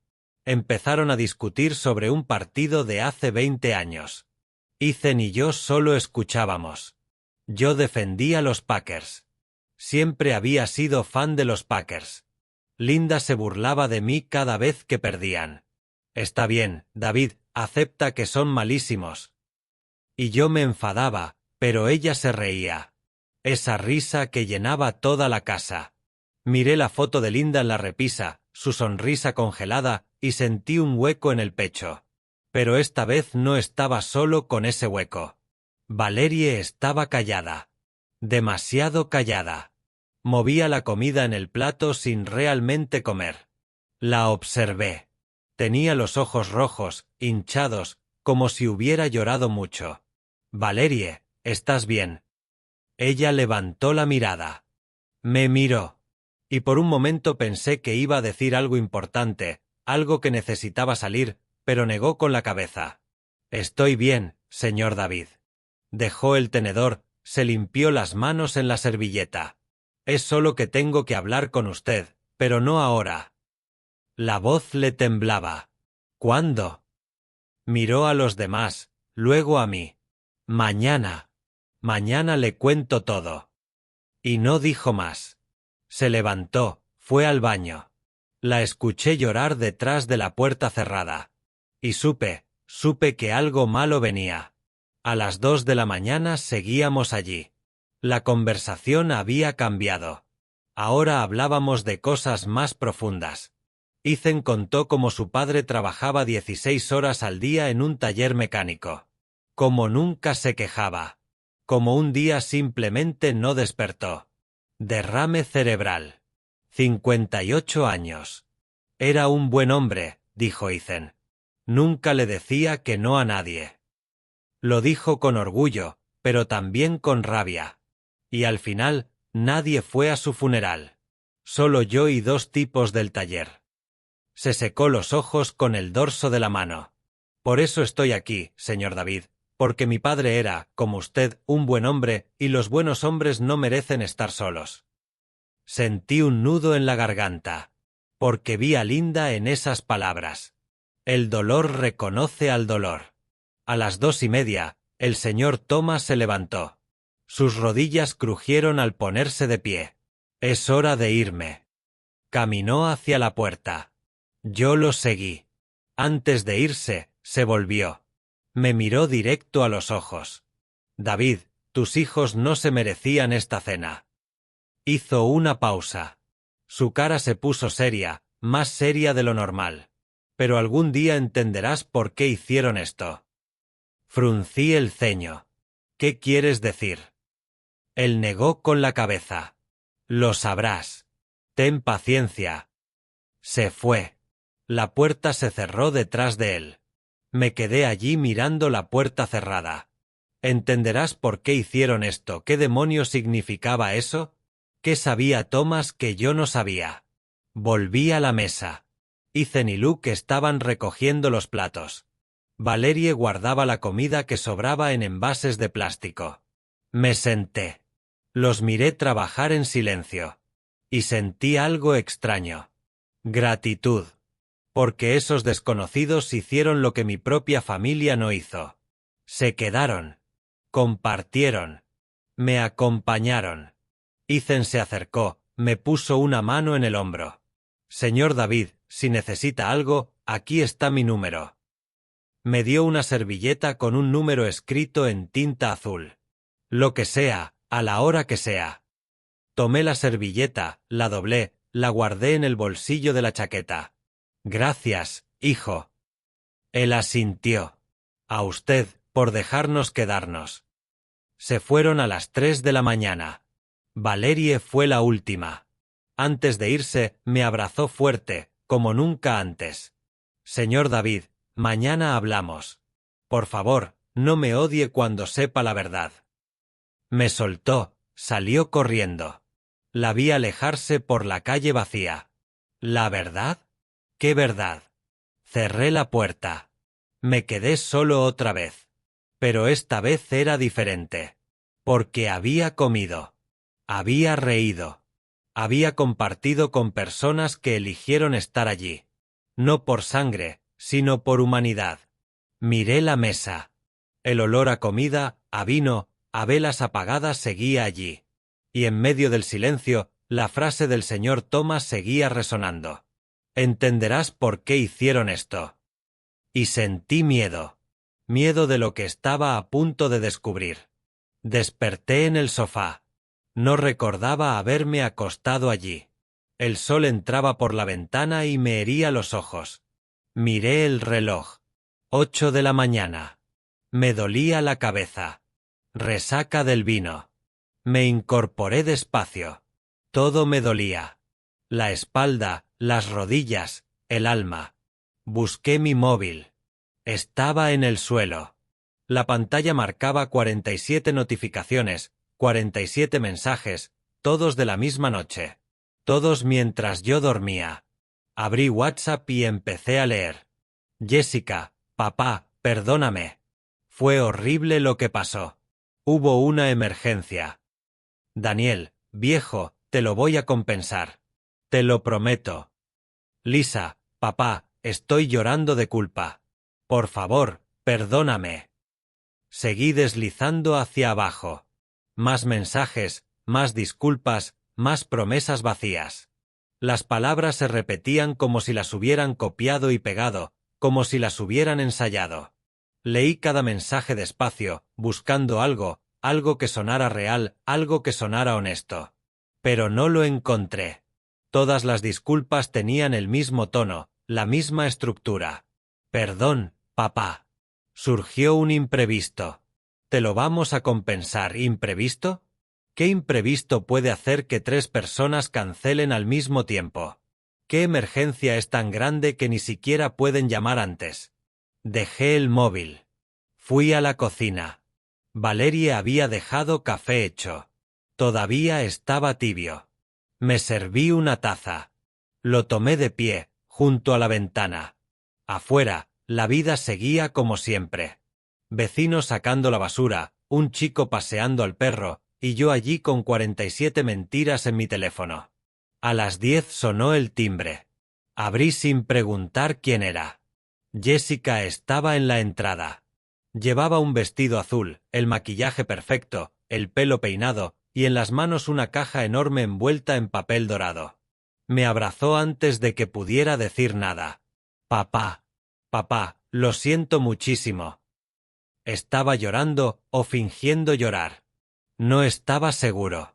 Speaker 1: Empezaron a discutir sobre un partido de hace 20 años. Ethan y yo solo escuchábamos. Yo defendía a los Packers. Siempre había sido fan de los Packers. Linda se burlaba de mí cada vez que perdían. Está bien, David, acepta que son malísimos. Y yo me enfadaba, pero ella se reía. Esa risa que llenaba toda la casa. Miré la foto de Linda en la repisa, su sonrisa congelada, y sentí un hueco en el pecho. Pero esta vez no estaba solo con ese hueco. Valerie estaba callada. Demasiado callada. Movía la comida en el plato sin realmente comer. La observé. Tenía los ojos rojos, hinchados, como si hubiera llorado mucho. Valerie, ¿estás bien? Ella levantó la mirada. Me miró. Y por un momento pensé que iba a decir algo importante, algo que necesitaba salir, pero negó con la cabeza. Estoy bien, señor David. Dejó el tenedor, se limpió las manos en la servilleta. Es solo que tengo que hablar con usted, pero no ahora. La voz le temblaba. ¿Cuándo? Miró a los demás, luego a mí. Mañana. Mañana le cuento todo. Y no dijo más. Se levantó, fue al baño. La escuché llorar detrás de la puerta cerrada. Y supe que algo malo venía. A las 2 de la mañana seguíamos allí. La conversación había cambiado. Ahora hablábamos de cosas más profundas. Ethan contó cómo su padre trabajaba 16 horas al día en un taller mecánico. Como nunca se quejaba. Como un día simplemente no despertó. Derrame cerebral. 58 años. Era un buen hombre, dijo Ethan. Nunca le decía que no a nadie. Lo dijo con orgullo, pero también con rabia. Y al final, nadie fue a su funeral. Solo yo y 2 tipos del taller. Se secó los ojos con el dorso de la mano. Por eso estoy aquí, señor David, porque mi padre era, como usted, un buen hombre, y los buenos hombres no merecen estar solos. Sentí un nudo en la garganta, porque vi a Linda en esas palabras. El dolor reconoce al dolor. A las 2:30, el señor Thomas se levantó. Sus rodillas crujieron al ponerse de pie. Es hora de irme. Caminó hacia la puerta. Yo lo seguí. Antes de irse, se volvió. Me miró directo a los ojos. David, tus hijos no se merecían esta cena. Hizo una pausa. Su cara se puso seria, más seria de lo normal. Pero algún día entenderás por qué hicieron esto. Fruncí el ceño. ¿Qué quieres decir? Él negó con la cabeza. Lo sabrás. Ten paciencia. Se fue. La puerta se cerró detrás de él. Me quedé allí mirando la puerta cerrada. ¿Entenderás por qué hicieron esto? ¿Qué demonios significaba eso? ¿Qué sabía Thomas que yo no sabía? Volví a la mesa. Ethan y Luke estaban recogiendo los platos. Valerie guardaba la comida que sobraba en envases de plástico. Me senté. Los miré trabajar en silencio. Y sentí algo extraño. Gratitud. Porque esos desconocidos hicieron lo que mi propia familia no hizo. Se quedaron. Compartieron. Me acompañaron. Ethan se acercó, me puso una mano en el hombro. Señor David, si necesita algo, aquí está mi número. Me dio una servilleta con un número escrito en tinta azul. Lo que sea, a la hora que sea. Tomé la servilleta, la doblé, la guardé en el bolsillo de la chaqueta. Gracias, hijo. Él asintió. A usted, por dejarnos quedarnos. Se fueron a las 3 de la mañana. Valerie fue la última. Antes de irse, me abrazó fuerte, como nunca antes. Señor David, mañana hablamos. Por favor, no me odie cuando sepa la verdad. Me soltó, salió corriendo. La vi alejarse por la calle vacía. ¿La verdad? ¿Qué verdad? Cerré la puerta. Me quedé solo otra vez. Pero esta vez era diferente. Porque había comido. Había reído. Había compartido con personas que eligieron estar allí. No por sangre, sino por humanidad. Miré la mesa. El olor a comida, a vino, a velas apagadas seguía allí. Y en medio del silencio, la frase del señor Thomas seguía resonando. Entenderás por qué hicieron esto. Y sentí miedo. Miedo de lo que estaba a punto de descubrir. Desperté en el sofá. No recordaba haberme acostado allí. El sol entraba por la ventana y me hería los ojos. Miré el reloj. 8 de la mañana. Me dolía la cabeza. Resaca del vino. Me incorporé despacio. Todo me dolía. La espalda, las rodillas, el alma. Busqué mi móvil. Estaba en el suelo. La pantalla marcaba 47 notificaciones, 47 mensajes, todos de la misma noche. Todos mientras yo dormía. Abrí WhatsApp y empecé a leer. Jessica, papá, perdóname. Fue horrible lo que pasó. Hubo una emergencia. Daniel, viejo, te lo voy a compensar. Te lo prometo. Lisa, papá, estoy llorando de culpa. Por favor, perdóname. Seguí deslizando hacia abajo. Más mensajes, más disculpas, más promesas vacías. Las palabras se repetían como si las hubieran copiado y pegado, como si las hubieran ensayado. Leí cada mensaje despacio, buscando algo, algo que sonara real, algo que sonara honesto. Pero no lo encontré. Todas las disculpas tenían el mismo tono, la misma estructura. Perdón, papá. Surgió un imprevisto. ¿Te lo vamos a compensar, imprevisto? ¿Qué imprevisto puede hacer que 3 personas cancelen al mismo tiempo? ¿Qué emergencia es tan grande que ni siquiera pueden llamar antes? Dejé el móvil. Fui a la cocina. Valeria había dejado café hecho. Todavía estaba tibio. Me serví una taza. Lo tomé de pie, junto a la ventana. Afuera, la vida seguía como siempre. Vecinos sacando la basura, un chico paseando al perro, y yo allí con 47 mentiras en mi teléfono. A las 10 sonó el timbre. Abrí sin preguntar quién era. Jessica estaba en la entrada. Llevaba un vestido azul, el maquillaje perfecto, el pelo peinado, y en las manos una caja enorme envuelta en papel dorado. Me abrazó antes de que pudiera decir nada. Papá, papá, lo siento muchísimo. ¿Estaba llorando o fingiendo llorar? No estaba seguro.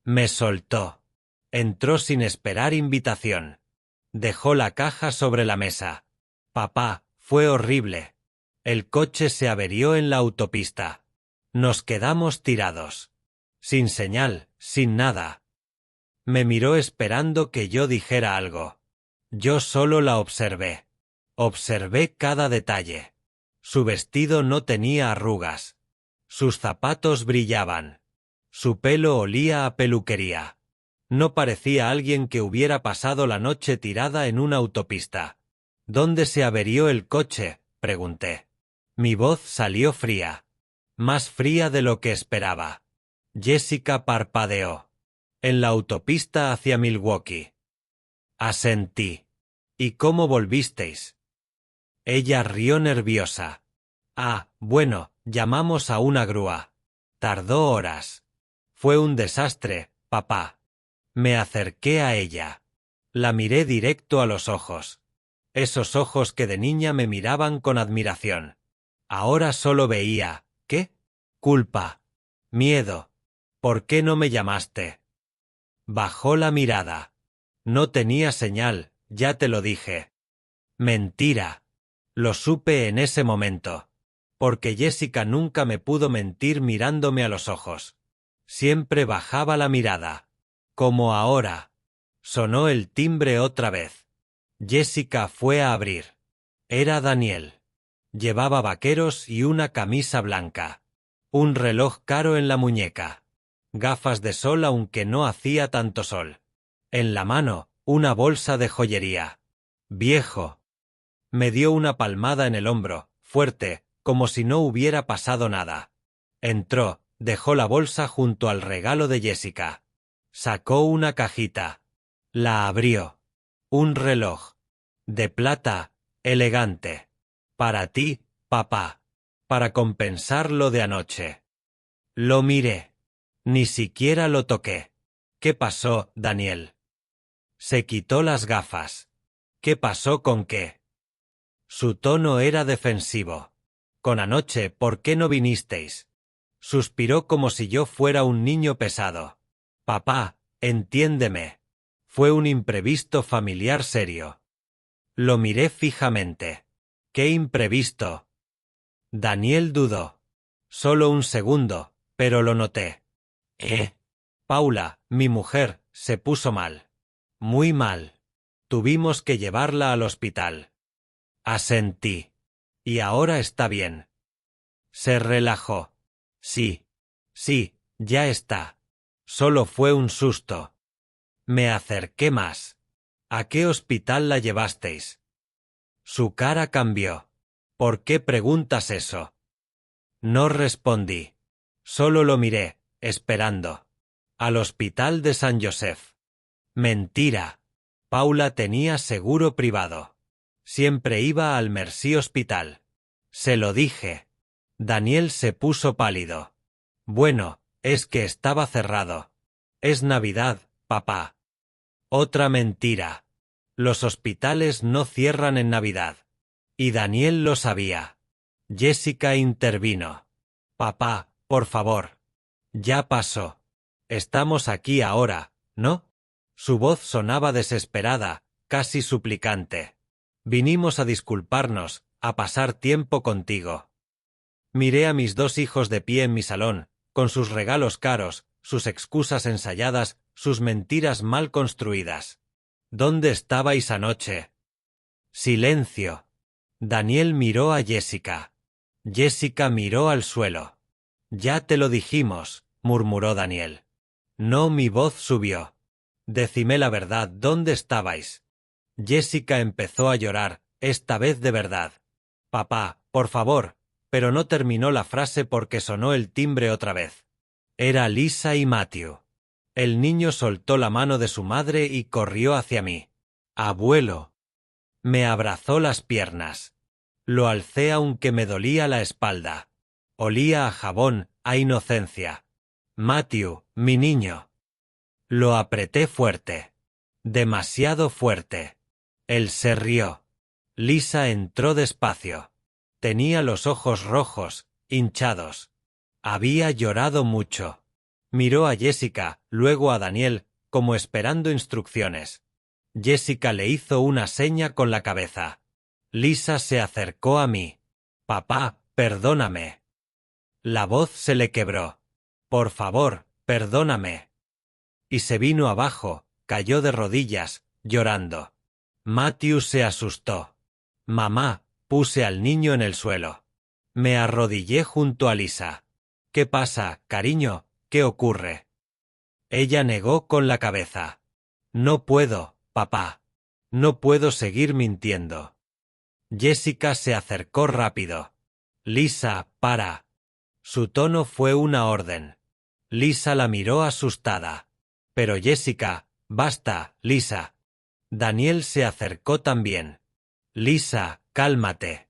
Speaker 1: Me soltó. Entró sin esperar invitación. Dejó la caja sobre la mesa. Papá, fue horrible. El coche se averió en la autopista. Nos quedamos tirados. Sin señal, sin nada. Me miró esperando que yo dijera algo. Yo solo la observé. Observé cada detalle. Su vestido no tenía arrugas. Sus zapatos brillaban. Su pelo olía a peluquería. No parecía alguien que hubiera pasado la noche tirada en una autopista. ¿Dónde se averió el coche?, pregunté. Mi voz salió fría. Más fría de lo que esperaba. Jessica parpadeó. En la autopista hacia Milwaukee. Asentí. ¿Y cómo volvisteis? Ella rió nerviosa. Ah, bueno, llamamos a una grúa. Tardó horas. Fue un desastre, papá. Me acerqué a ella. La miré directo a los ojos. Esos ojos que de niña me miraban con admiración. Ahora solo veía, ¿qué? Culpa. Miedo. ¿Por qué no me llamaste? Bajó la mirada. No tenía señal, ya te lo dije. Mentira. Lo supe en ese momento. Porque Jessica nunca me pudo mentir mirándome a los ojos. Siempre bajaba la mirada. Como ahora. Sonó el timbre otra vez. Jessica fue a abrir. Era Daniel. Llevaba vaqueros y una camisa blanca. Un reloj caro en la muñeca. Gafas de sol aunque no hacía tanto sol. En la mano, una bolsa de joyería. Viejo. Me dio una palmada en el hombro, fuerte, como si no hubiera pasado nada. Entró, dejó la bolsa junto al regalo de Jessica. Sacó una cajita. La abrió. Un reloj. De plata, elegante. Para ti, papá. Para compensar lo de anoche. Lo miré. Ni siquiera lo toqué. ¿Qué pasó, Daniel? Se quitó las gafas. ¿Qué pasó con qué? Su tono era defensivo. Con anoche, ¿por qué no vinisteis? Suspiró como si yo fuera un niño pesado. Papá, entiéndeme. Fue un imprevisto familiar serio. Lo miré fijamente. ¿Qué imprevisto? Daniel dudó. Solo un segundo, pero lo noté. Paula, mi mujer, se puso mal. Muy mal. Tuvimos que llevarla al hospital. Asentí. Y ahora está bien. Se relajó. Sí. Sí, ya está. Solo fue un susto. Me acerqué más. ¿A qué hospital la llevasteis? Su cara cambió. ¿Por qué preguntas eso? No respondí. Solo lo miré, esperando. Al hospital de San Joseph. Mentira. Paula tenía seguro privado. Siempre iba al Mercy Hospital. Se lo dije. Daniel se puso pálido. Bueno, es que estaba cerrado. Es Navidad, papá. Otra mentira. Los hospitales no cierran en Navidad. Y Daniel lo sabía. Jessica intervino. Papá, por favor. Ya pasó. Estamos aquí ahora, ¿no? Su voz sonaba desesperada, casi suplicante. Vinimos a disculparnos, a pasar tiempo contigo. Miré a mis 2 hijos de pie en mi salón, con sus regalos caros, sus excusas ensayadas, sus mentiras mal construidas. ¿Dónde estabais anoche? Silencio. Daniel miró a Jessica. Jessica miró al suelo. Ya te lo dijimos, murmuró Daniel. No, mi voz subió. Decidme la verdad, ¿dónde estabais? Jessica empezó a llorar, esta vez de verdad. Papá, por favor, pero no terminó la frase porque sonó el timbre otra vez. Era Lisa y Matthew. El niño soltó la mano de su madre y corrió hacia mí. Abuelo. Me abrazó las piernas. Lo alcé aunque me dolía la espalda. Olía a jabón, a inocencia. Matthew, mi niño. Lo apreté fuerte. Demasiado fuerte. Él se rió. Lisa entró despacio. Tenía los ojos rojos, hinchados. Había llorado mucho. Miró a Jessica, luego a Daniel, como esperando instrucciones. Jessica le hizo una seña con la cabeza. Lisa se acercó a mí. Papá, perdóname. La voz se le quebró. Por favor, perdóname. Y se vino abajo, cayó de rodillas, llorando. Matthew se asustó. Mamá, puse al niño en el suelo. Me arrodillé junto a Lisa. ¿Qué pasa, cariño? ¿Qué ocurre? Ella negó con la cabeza. No puedo, papá. No puedo seguir mintiendo. Jessica se acercó rápido. Lisa, para. Su tono fue una orden. Lisa la miró asustada. Pero Jessica, basta, Lisa. Daniel se acercó también. Lisa, cálmate.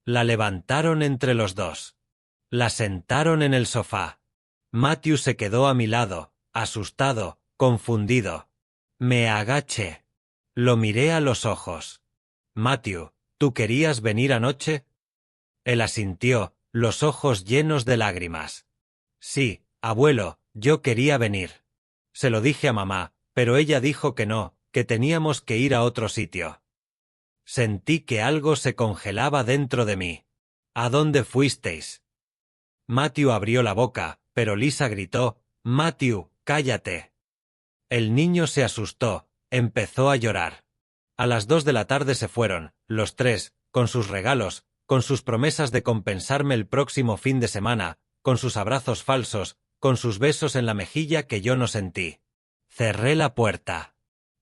Speaker 1: La levantaron entre los dos. La sentaron en el sofá. Matthew se quedó a mi lado, asustado, confundido. Me agaché. Lo miré a los ojos. Matthew, ¿tú querías venir anoche? Él asintió, los ojos llenos de lágrimas. Sí, abuelo, yo quería venir. Se lo dije a mamá, pero ella dijo que no, que teníamos que ir a otro sitio. Sentí que algo se congelaba dentro de mí. ¿A dónde fuisteis? Matthew abrió la boca, pero Lisa gritó, Matthew, cállate. El niño se asustó, empezó a llorar. A las 2 de la tarde se fueron, los 3, con sus regalos, con sus promesas de compensarme el próximo fin de semana, con sus abrazos falsos, con sus besos en la mejilla que yo no sentí. Cerré la puerta.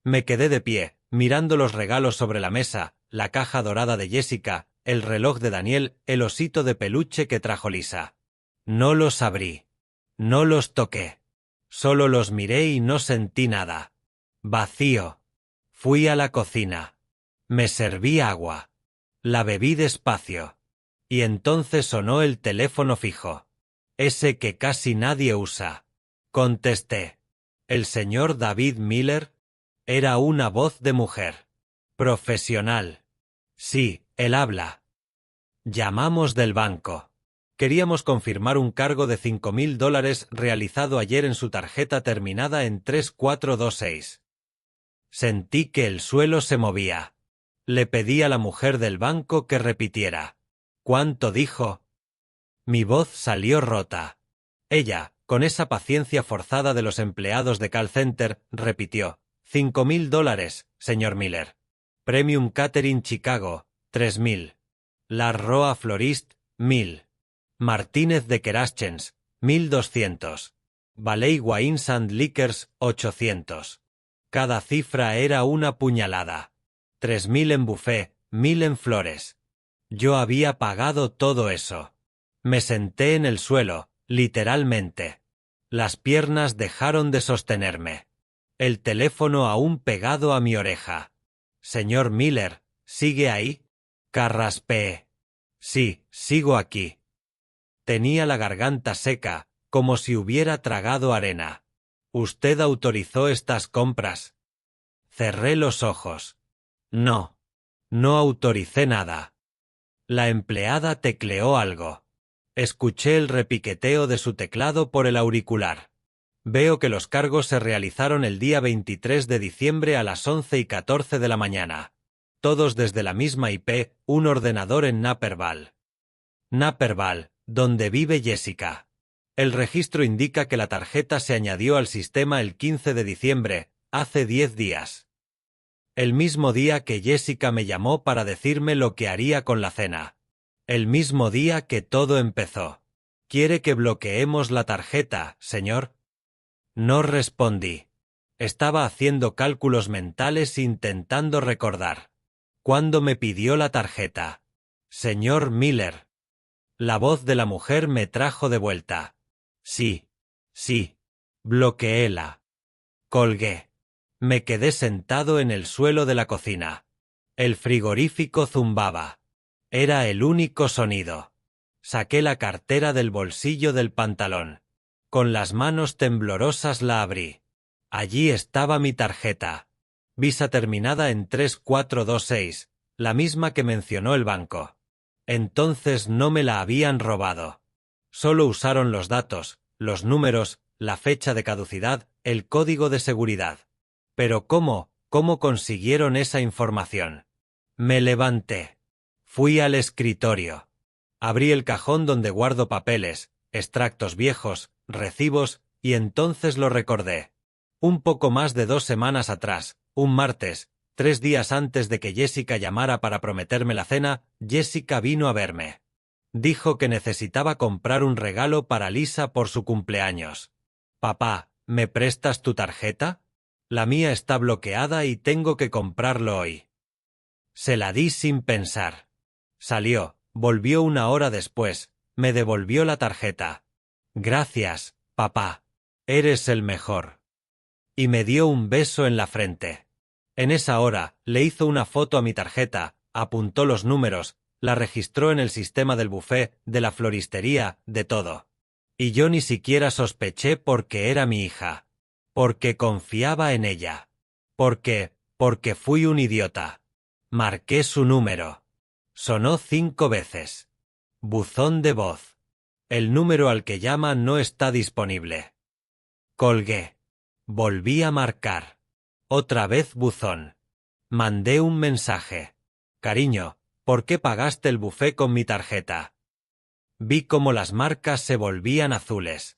Speaker 1: Me quedé de pie, mirando los regalos sobre la mesa, la caja dorada de Jessica, el reloj de Daniel, el osito de peluche que trajo Lisa. No los abrí. No los toqué. Solo los miré y no sentí nada. Vacío. Fui a la cocina. Me serví agua. La bebí despacio. Y entonces sonó el teléfono fijo. Ese que casi nadie usa. Contesté. ¿El señor David Miller? Era una voz de mujer. Profesional. Sí, él habla. Llamamos del banco. Queríamos confirmar un cargo de $5,000 realizado ayer en su tarjeta terminada en 3426. Sentí que el suelo se movía. Le pedí a la mujer del banco que repitiera. ¿Cuánto dijo? Mi voz salió rota. Ella, con esa paciencia forzada de los empleados de call center, repitió. $5,000, señor Miller. Premium Catering Chicago, 3,000. La Roa Florist, 1,000. Martínez de Keraschens, 1,200. Valley Wines and Liquors, 800. Cada cifra era una puñalada. 3,000 en buffet, 1,000 en flores. Yo había pagado todo eso. Me senté en el suelo, literalmente. Las piernas dejaron de sostenerme. El teléfono aún pegado a mi oreja. Señor Miller, ¿sigue ahí? Carraspeé. Sí, sigo aquí. Tenía la garganta seca, como si hubiera tragado arena. ¿Usted autorizó estas compras? Cerré los ojos. No. No autoricé nada. La empleada tecleó algo. Escuché el repiqueteo de su teclado por el auricular. Veo que los cargos se realizaron el día 23 de diciembre a las 11:14 de la mañana. Todos desde la misma IP, un ordenador en Naperville. Naperville, donde vive Jessica. El registro indica que la tarjeta se añadió al sistema el 15 de diciembre, hace 10 días. El mismo día que Jessica me llamó para decirme lo que haría con la cena. El mismo día que todo empezó. ¿Quiere que bloqueemos la tarjeta, señor? No respondí. Estaba haciendo cálculos mentales intentando recordar. ¿Cuándo me pidió la tarjeta? Señor Miller. La voz de la mujer me trajo de vuelta. Sí. Bloqueéla. Colgué. Me quedé sentado en el suelo de la cocina. El frigorífico zumbaba. Era el único sonido. Saqué la cartera del bolsillo del pantalón. Con las manos temblorosas la abrí. Allí estaba mi tarjeta. Visa terminada en 3426, la misma que mencionó el banco. Entonces no me la habían robado. Solo usaron los datos, los números, la fecha de caducidad, el código de seguridad. Pero ¿cómo consiguieron esa información? Me levanté. Fui al escritorio. Abrí el cajón donde guardo papeles, extractos viejos, recibos, y entonces lo recordé. Un poco más de 2 semanas atrás, un martes, 3 días antes de que Jessica llamara para prometerme la cena, Jessica vino a verme. Dijo que necesitaba comprar un regalo para Lisa por su cumpleaños. Papá, ¿me prestas tu tarjeta? La mía está bloqueada y tengo que comprarlo hoy. Se la di sin pensar. Salió, volvió 1 hora después, me devolvió la tarjeta. Gracias, papá. Eres el mejor. Y me dio un beso en la frente. En esa hora, le hizo una foto a mi tarjeta, apuntó los números, la registró en el sistema del buffet, de la floristería, de todo. Y yo ni siquiera sospeché porque era mi hija. Porque confiaba en ella. Porque fui un idiota. Marqué su número. Sonó 5 veces. Buzón de voz. El número al que llama no está disponible. Colgué. Volví a marcar. Otra vez buzón. Mandé un mensaje. Cariño, ¿por qué pagaste el buffet con mi tarjeta? Vi cómo las marcas se volvían azules.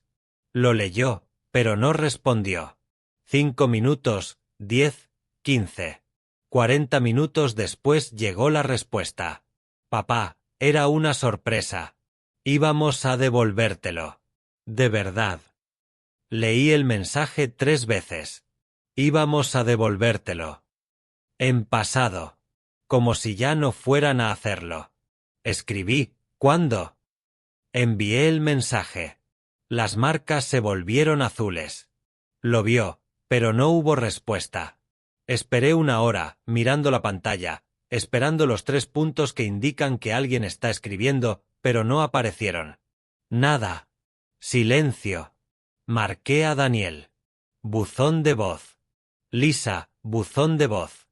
Speaker 1: Lo leyó, pero no respondió. 5 minutos, 10, 15. 40 minutos después llegó la respuesta. Papá, era una sorpresa. Íbamos a devolvértelo. De verdad. Leí el mensaje 3 veces. Íbamos a devolvértelo. En pasado. Como si ya no fueran a hacerlo. Escribí, ¿cuándo? Envié el mensaje. Las marcas se volvieron azules. Lo vio, pero no hubo respuesta. Esperé 1 hora, mirando la pantalla, esperando los 3 puntos que indican que alguien está escribiendo, pero no aparecieron. Nada. Silencio. Marqué a Daniel. Buzón de voz. Lisa, buzón de voz.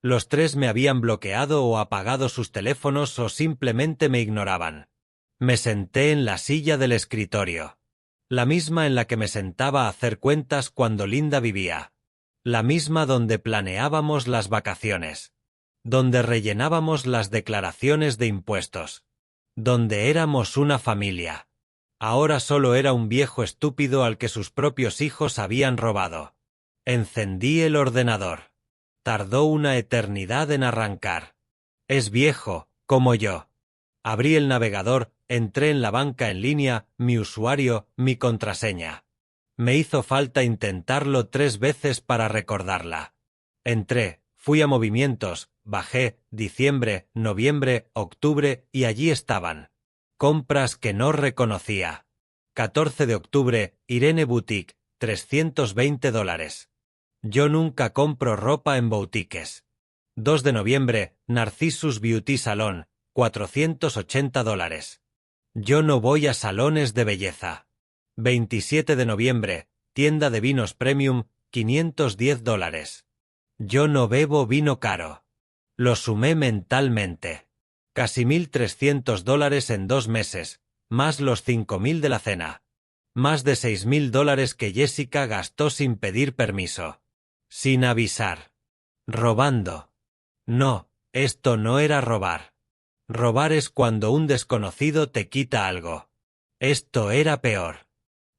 Speaker 1: Los 3 me habían bloqueado o apagado sus teléfonos o simplemente me ignoraban. Me senté en la silla del escritorio. La misma en la que me sentaba a hacer cuentas cuando Linda vivía. La misma donde planeábamos las vacaciones. Donde rellenábamos las declaraciones de impuestos. Donde éramos una familia. Ahora solo era un viejo estúpido al que sus propios hijos habían robado. Encendí el ordenador. Tardó una eternidad en arrancar. Es viejo, como yo. Abrí el navegador, entré en la banca en línea, mi usuario, mi contraseña. Me hizo falta intentarlo 3 veces para recordarla. Entré, fui a movimientos, bajé, diciembre, noviembre, octubre, y allí estaban. Compras que no reconocía. 14 de octubre, Irene Boutique, $320. Yo nunca compro ropa en boutiques. 2 de noviembre, Narcissus Beauty Salon, $480. Yo no voy a salones de belleza. 27 de noviembre, tienda de vinos premium, $510. Yo no bebo vino caro. Lo sumé mentalmente. Casi $1.300 en 2 meses, más los $5.000 de la cena. Más de $6.000 que Jessica gastó sin pedir permiso. Sin avisar. Robando. No, esto no era robar. Robar es cuando un desconocido te quita algo. Esto era peor.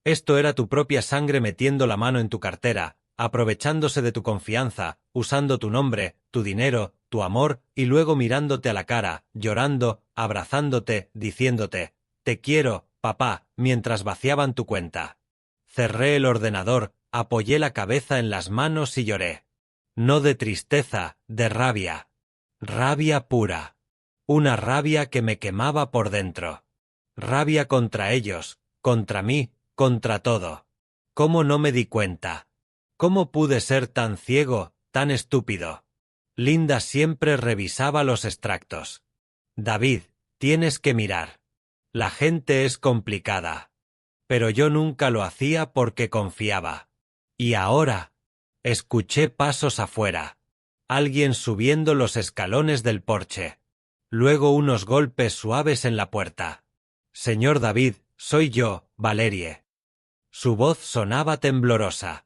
Speaker 1: Esto era tu propia sangre metiendo la mano en tu cartera, aprovechándose de tu confianza, usando tu nombre, tu dinero, tu amor, y luego mirándote a la cara, llorando, abrazándote, diciéndote, «Te quiero, papá», mientras vaciaban tu cuenta. Cerré el ordenador, apoyé la cabeza en las manos y lloré. No de tristeza, de rabia. Rabia pura. Una rabia que me quemaba por dentro. Rabia contra ellos, contra mí, contra todo. ¿Cómo no me di cuenta? ¿Cómo pude ser tan ciego, tan estúpido? Linda siempre revisaba los extractos. David, tienes que mirar. La gente es complicada. Pero yo nunca lo hacía porque confiaba. Y ahora, escuché pasos afuera. Alguien subiendo los escalones del porche. Luego unos golpes suaves en la puerta. Señor David, soy yo, Valerie. Su voz sonaba temblorosa.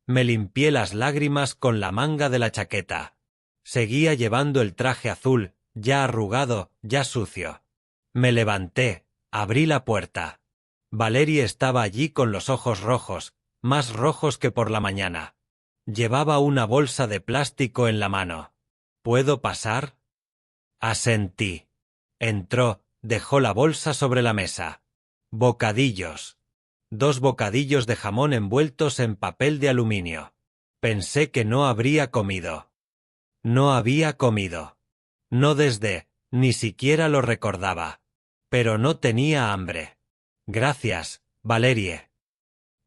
Speaker 1: Me limpié las lágrimas con la manga de la chaqueta. Seguía llevando el traje azul, ya arrugado, ya sucio. Me levanté, abrí la puerta. Valerie estaba allí con los ojos rojos, más rojos que por la mañana. Llevaba una bolsa de plástico en la mano. ¿Puedo pasar? Asentí. Entró, dejó la bolsa sobre la mesa. Bocadillos. 2 bocadillos de jamón envueltos en papel de aluminio. Pensé que no habría comido. No había comido. No desde, ni siquiera lo recordaba. Pero no tenía hambre. Gracias, Valerie.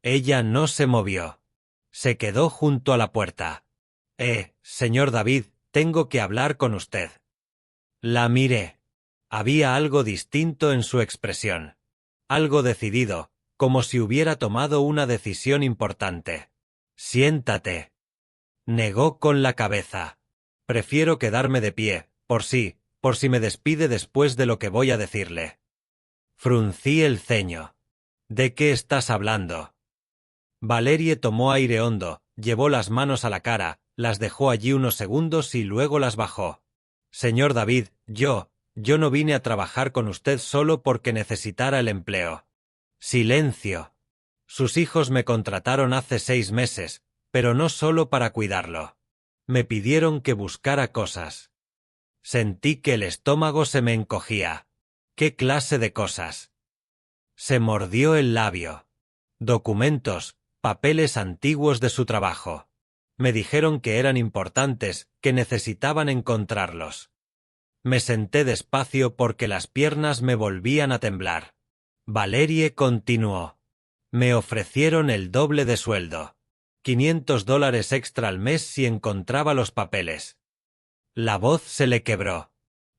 Speaker 1: Ella no se movió. Se quedó junto a la puerta. Señor David, tengo que hablar con usted. La miré. Había algo distinto en su expresión. Algo decidido, como si hubiera tomado una decisión importante. Siéntate. Negó con la cabeza. Prefiero quedarme de pie, por si me despide después de lo que voy a decirle. Fruncí el ceño. ¿De qué estás hablando? Valerie tomó aire hondo, llevó las manos a la cara, las dejó allí unos segundos y luego las bajó. Señor David, yo no vine a trabajar con usted solo porque necesitara el empleo. Silencio. Sus hijos me contrataron hace 6 meses, pero no solo para cuidarlo. Me pidieron que buscara cosas. Sentí que el estómago se me encogía. ¿Qué clase de cosas? Se mordió el labio. Documentos, papeles antiguos de su trabajo. Me dijeron que eran importantes, que necesitaban encontrarlos. Me senté despacio porque las piernas me volvían a temblar. Valerie continuó. Me ofrecieron el doble de sueldo. $500 extra al mes si encontraba los papeles. La voz se le quebró.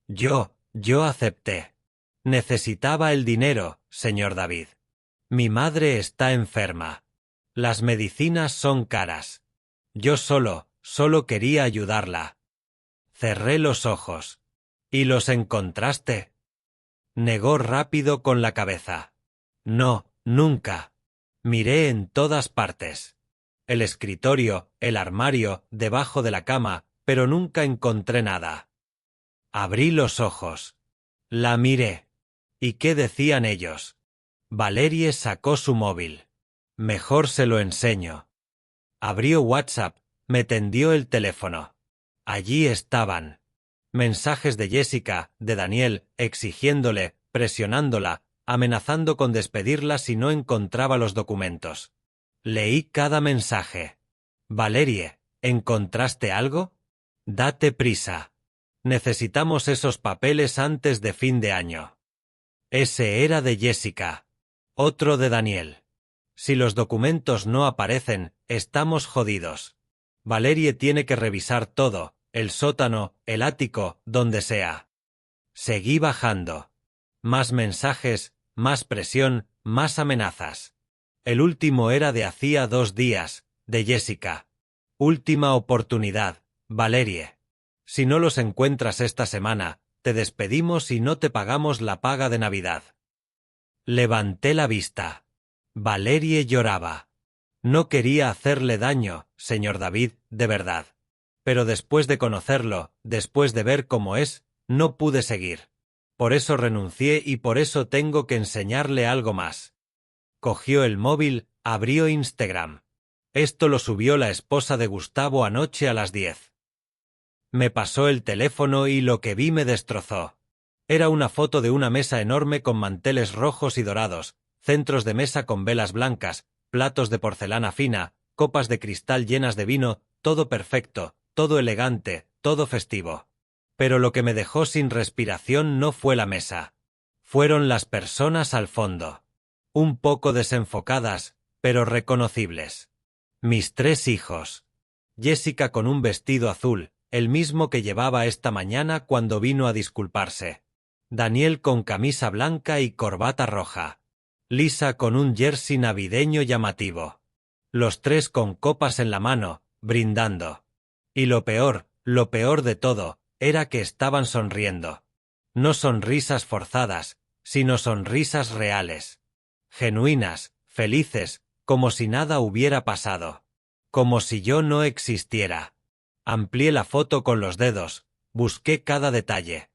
Speaker 1: Yo acepté. Necesitaba el dinero, señor David. Mi madre está enferma. Las medicinas son caras. Yo solo quería ayudarla. Cerré los ojos. ¿Y los encontraste? Negó rápido con la cabeza. No, nunca. Miré en todas partes. El escritorio, el armario, debajo de la cama, pero nunca encontré nada. Abrí los ojos. La miré. ¿Y qué decían ellos? Valerie sacó su móvil. Mejor se lo enseño. Abrió WhatsApp, me tendió el teléfono. Allí estaban. Mensajes de Jessica, de Daniel, exigiéndole, presionándola, amenazando con despedirla si no encontraba los documentos. Leí cada mensaje. Valerie, ¿encontraste algo? Date prisa. Necesitamos esos papeles antes de fin de año. Ese era de Jessica. Otro de Daniel. Si los documentos no aparecen, estamos jodidos. Valerie tiene que revisar todo, el sótano, el ático, donde sea. Seguí bajando. Más mensajes, más presión, más amenazas. El último era de hacía 2 días, de Jessica. Última oportunidad, Valerie. Si no los encuentras esta semana, te despedimos y no te pagamos la paga de Navidad. Levanté la vista. Valerie lloraba. No quería hacerle daño, señor David, de verdad. Pero después de conocerlo, después de ver cómo es, no pude seguir. Por eso renuncié y por eso tengo que enseñarle algo más. Cogió el móvil, abrió Instagram. Esto lo subió la esposa de Gustavo anoche a las 10. Me pasó el teléfono y lo que vi me destrozó. Era una foto de una mesa enorme con manteles rojos y dorados, centros de mesa con velas blancas, platos de porcelana fina, copas de cristal llenas de vino, todo perfecto, todo elegante, todo festivo. Pero lo que me dejó sin respiración no fue la mesa. Fueron las personas al fondo. Un poco desenfocadas, pero reconocibles. Mis 3 hijos. Jessica con un vestido azul, el mismo que llevaba esta mañana cuando vino a disculparse. Daniel con camisa blanca y corbata roja. Lisa con un jersey navideño llamativo. Los 3 con copas en la mano, brindando. Y lo peor de todo, era que estaban sonriendo. No sonrisas forzadas, sino sonrisas reales. Genuinas, felices, como si nada hubiera pasado. Como si yo no existiera. Amplié la foto con los dedos, busqué cada detalle.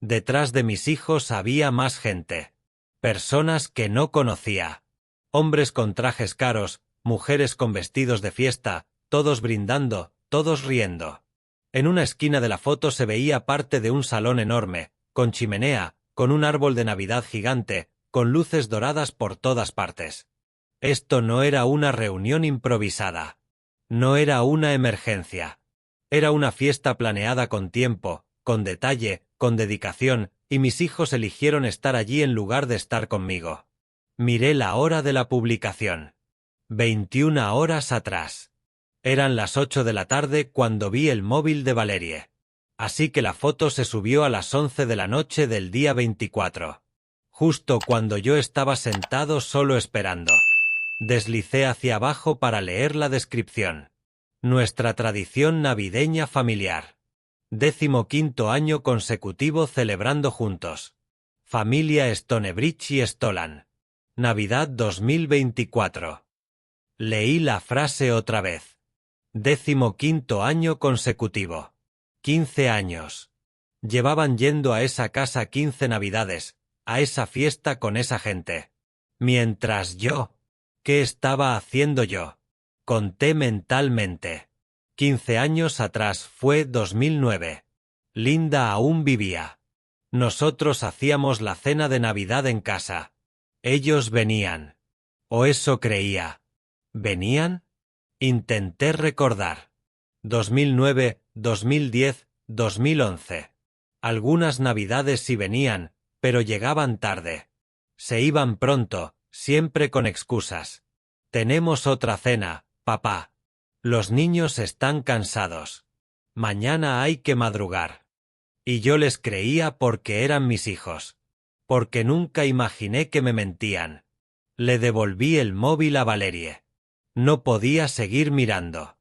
Speaker 1: Detrás de mis hijos había más gente. Personas que no conocía. Hombres con trajes caros, mujeres con vestidos de fiesta, todos brindando, todos riendo. En una esquina de la foto se veía parte de un salón enorme, con chimenea, con un árbol de Navidad gigante, con luces doradas por todas partes. Esto no era una reunión improvisada. No era una emergencia. Era una fiesta planeada con tiempo, con detalle, con dedicación, y mis hijos eligieron estar allí en lugar de estar conmigo. Miré la hora de la publicación. 21 horas atrás. Eran las 8 de la tarde cuando vi el móvil de Valerie. Así que la foto se subió a las 11 de la noche del día 24. Justo cuando yo estaba sentado solo esperando. Deslicé hacia abajo para leer la descripción. Nuestra tradición navideña familiar. 15º año consecutivo celebrando juntos. Familia Stonebridge y Stolan. Navidad 2024. Leí la frase otra vez. 15º año consecutivo. 15 años. Llevaban yendo a esa casa 15 navidades, a esa fiesta con esa gente. Mientras yo... ¿Qué estaba haciendo yo? Conté mentalmente. 15 años atrás fue 2009. Linda aún vivía. Nosotros hacíamos la cena de Navidad en casa. Ellos venían. O eso creía. ¿Venían? Intenté recordar. 2009, 2010, 2011. Algunas Navidades sí venían, pero llegaban tarde. Se iban pronto, siempre con excusas. Tenemos otra cena, papá. Los niños están cansados. Mañana hay que madrugar. Y yo les creía porque eran mis hijos. Porque nunca imaginé que me mentían. Le devolví el móvil a Valerie. No podía seguir mirando.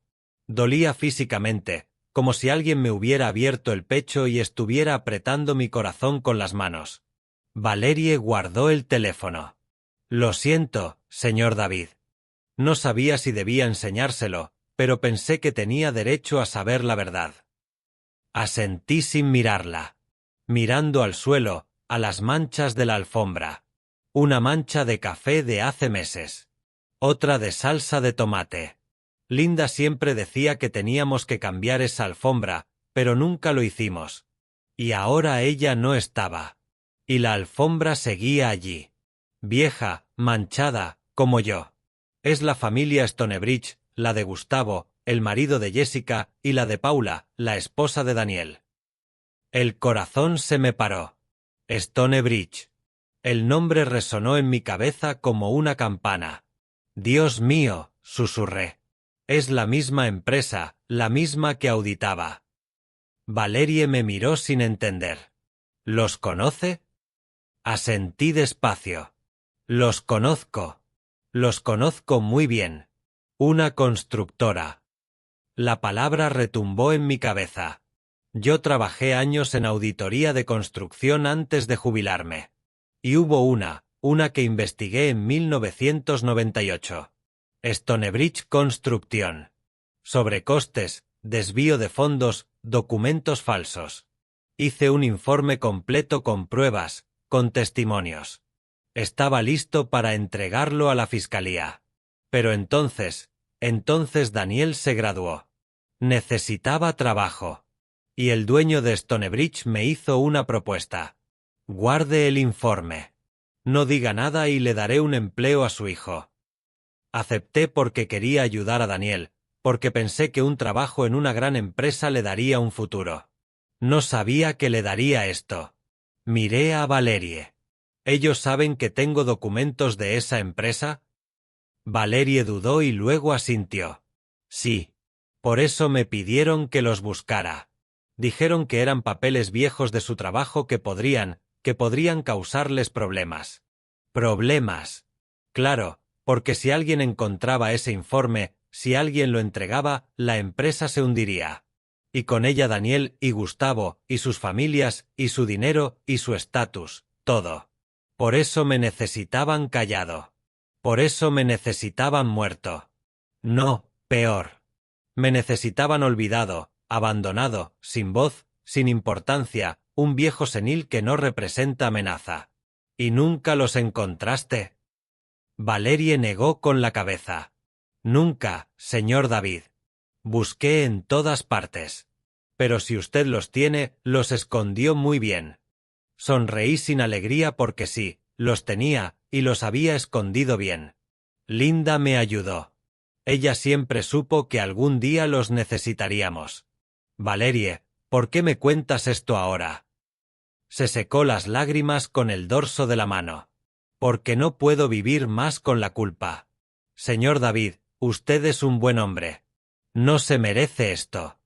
Speaker 1: Dolía físicamente, como si alguien me hubiera abierto el pecho y estuviera apretando mi corazón con las manos. Valerie guardó el teléfono. Lo siento, señor David. No sabía si debía enseñárselo, pero pensé que tenía derecho a saber la verdad. Asentí sin mirarla. Mirando al suelo, a las manchas de la alfombra. Una mancha de café de hace meses. Otra de salsa de tomate. Linda siempre decía que teníamos que cambiar esa alfombra, pero nunca lo hicimos. Y ahora ella no estaba. Y la alfombra seguía allí. Vieja, manchada, como yo. Es la familia Stonebridge, la de Gustavo, el marido de Jessica, y la de Paula, la esposa de Daniel. El corazón se me paró. Stonebridge. El nombre resonó en mi cabeza como una campana. Dios mío, susurré. Es la misma empresa, la misma que auditaba. Valerie me miró sin entender. ¿Los conoce? Asentí despacio. Los conozco. Los conozco muy bien. Una constructora. La palabra retumbó en mi cabeza. Yo trabajé años en auditoría de construcción antes de jubilarme. Y hubo una que investigué en 1998. Stonebridge Construction. Sobrecostes, desvío de fondos, documentos falsos. Hice un informe completo con pruebas, con testimonios. Estaba listo para entregarlo a la fiscalía. Pero entonces Daniel se graduó. Necesitaba trabajo. Y el dueño de Stonebridge me hizo una propuesta. Guarde el informe. No diga nada y le daré un empleo a su hijo. Acepté porque quería ayudar a Daniel, porque pensé que un trabajo en una gran empresa le daría un futuro. No sabía que le daría esto. Miré a Valerie. ¿Ellos saben que tengo documentos de esa empresa? Valerie dudó y luego asintió. Sí. Por eso me pidieron que los buscara. Dijeron que eran papeles viejos de su trabajo que podrían causarles problemas. Problemas. Claro, porque si alguien encontraba ese informe, si alguien lo entregaba, la empresa se hundiría. Y con ella Daniel y Gustavo, y sus familias, y su dinero, y su estatus, todo. Por eso me necesitaban callado. Por eso me necesitaban muerto. No, peor. Me necesitaban olvidado, abandonado, sin voz, sin importancia, un viejo senil que no representa amenaza. ¿Y nunca los encontraste? Valerie negó con la cabeza. Nunca, señor David. Busqué en todas partes. Pero si usted los tiene, los escondió muy bien. Sonreí sin alegría porque sí, los tenía, y los había escondido bien. Linda me ayudó. Ella siempre supo que algún día los necesitaríamos. Valerie, ¿por qué me cuentas esto ahora? Se secó las lágrimas con el dorso de la mano. Porque no puedo vivir más con la culpa. Señor David, usted es un buen hombre. No se merece esto.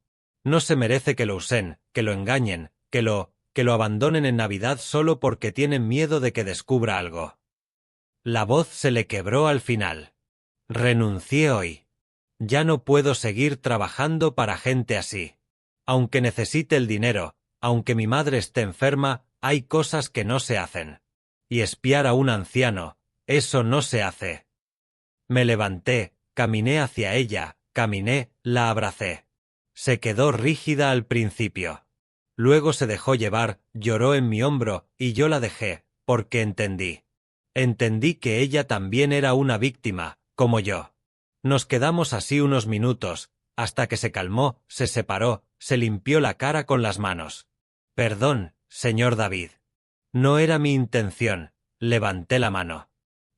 Speaker 1: No se merece que lo usen, que lo engañen, que lo abandonen en Navidad solo porque tienen miedo de que descubra algo. La voz se le quebró al final. Renuncié hoy. Ya no puedo seguir trabajando para gente así. Aunque necesite el dinero, aunque mi madre esté enferma, hay cosas que no se hacen. Y espiar a un anciano, eso no se hace. Me levanté, caminé hacia ella, la abracé. Se quedó rígida al principio. Luego se dejó llevar, lloró en mi hombro, y yo la dejé, porque entendí. Entendí que ella también era una víctima, como yo. Nos quedamos así unos minutos, hasta que se calmó, se separó, se limpió la cara con las manos. Perdón, señor David. No era mi intención, levanté la mano.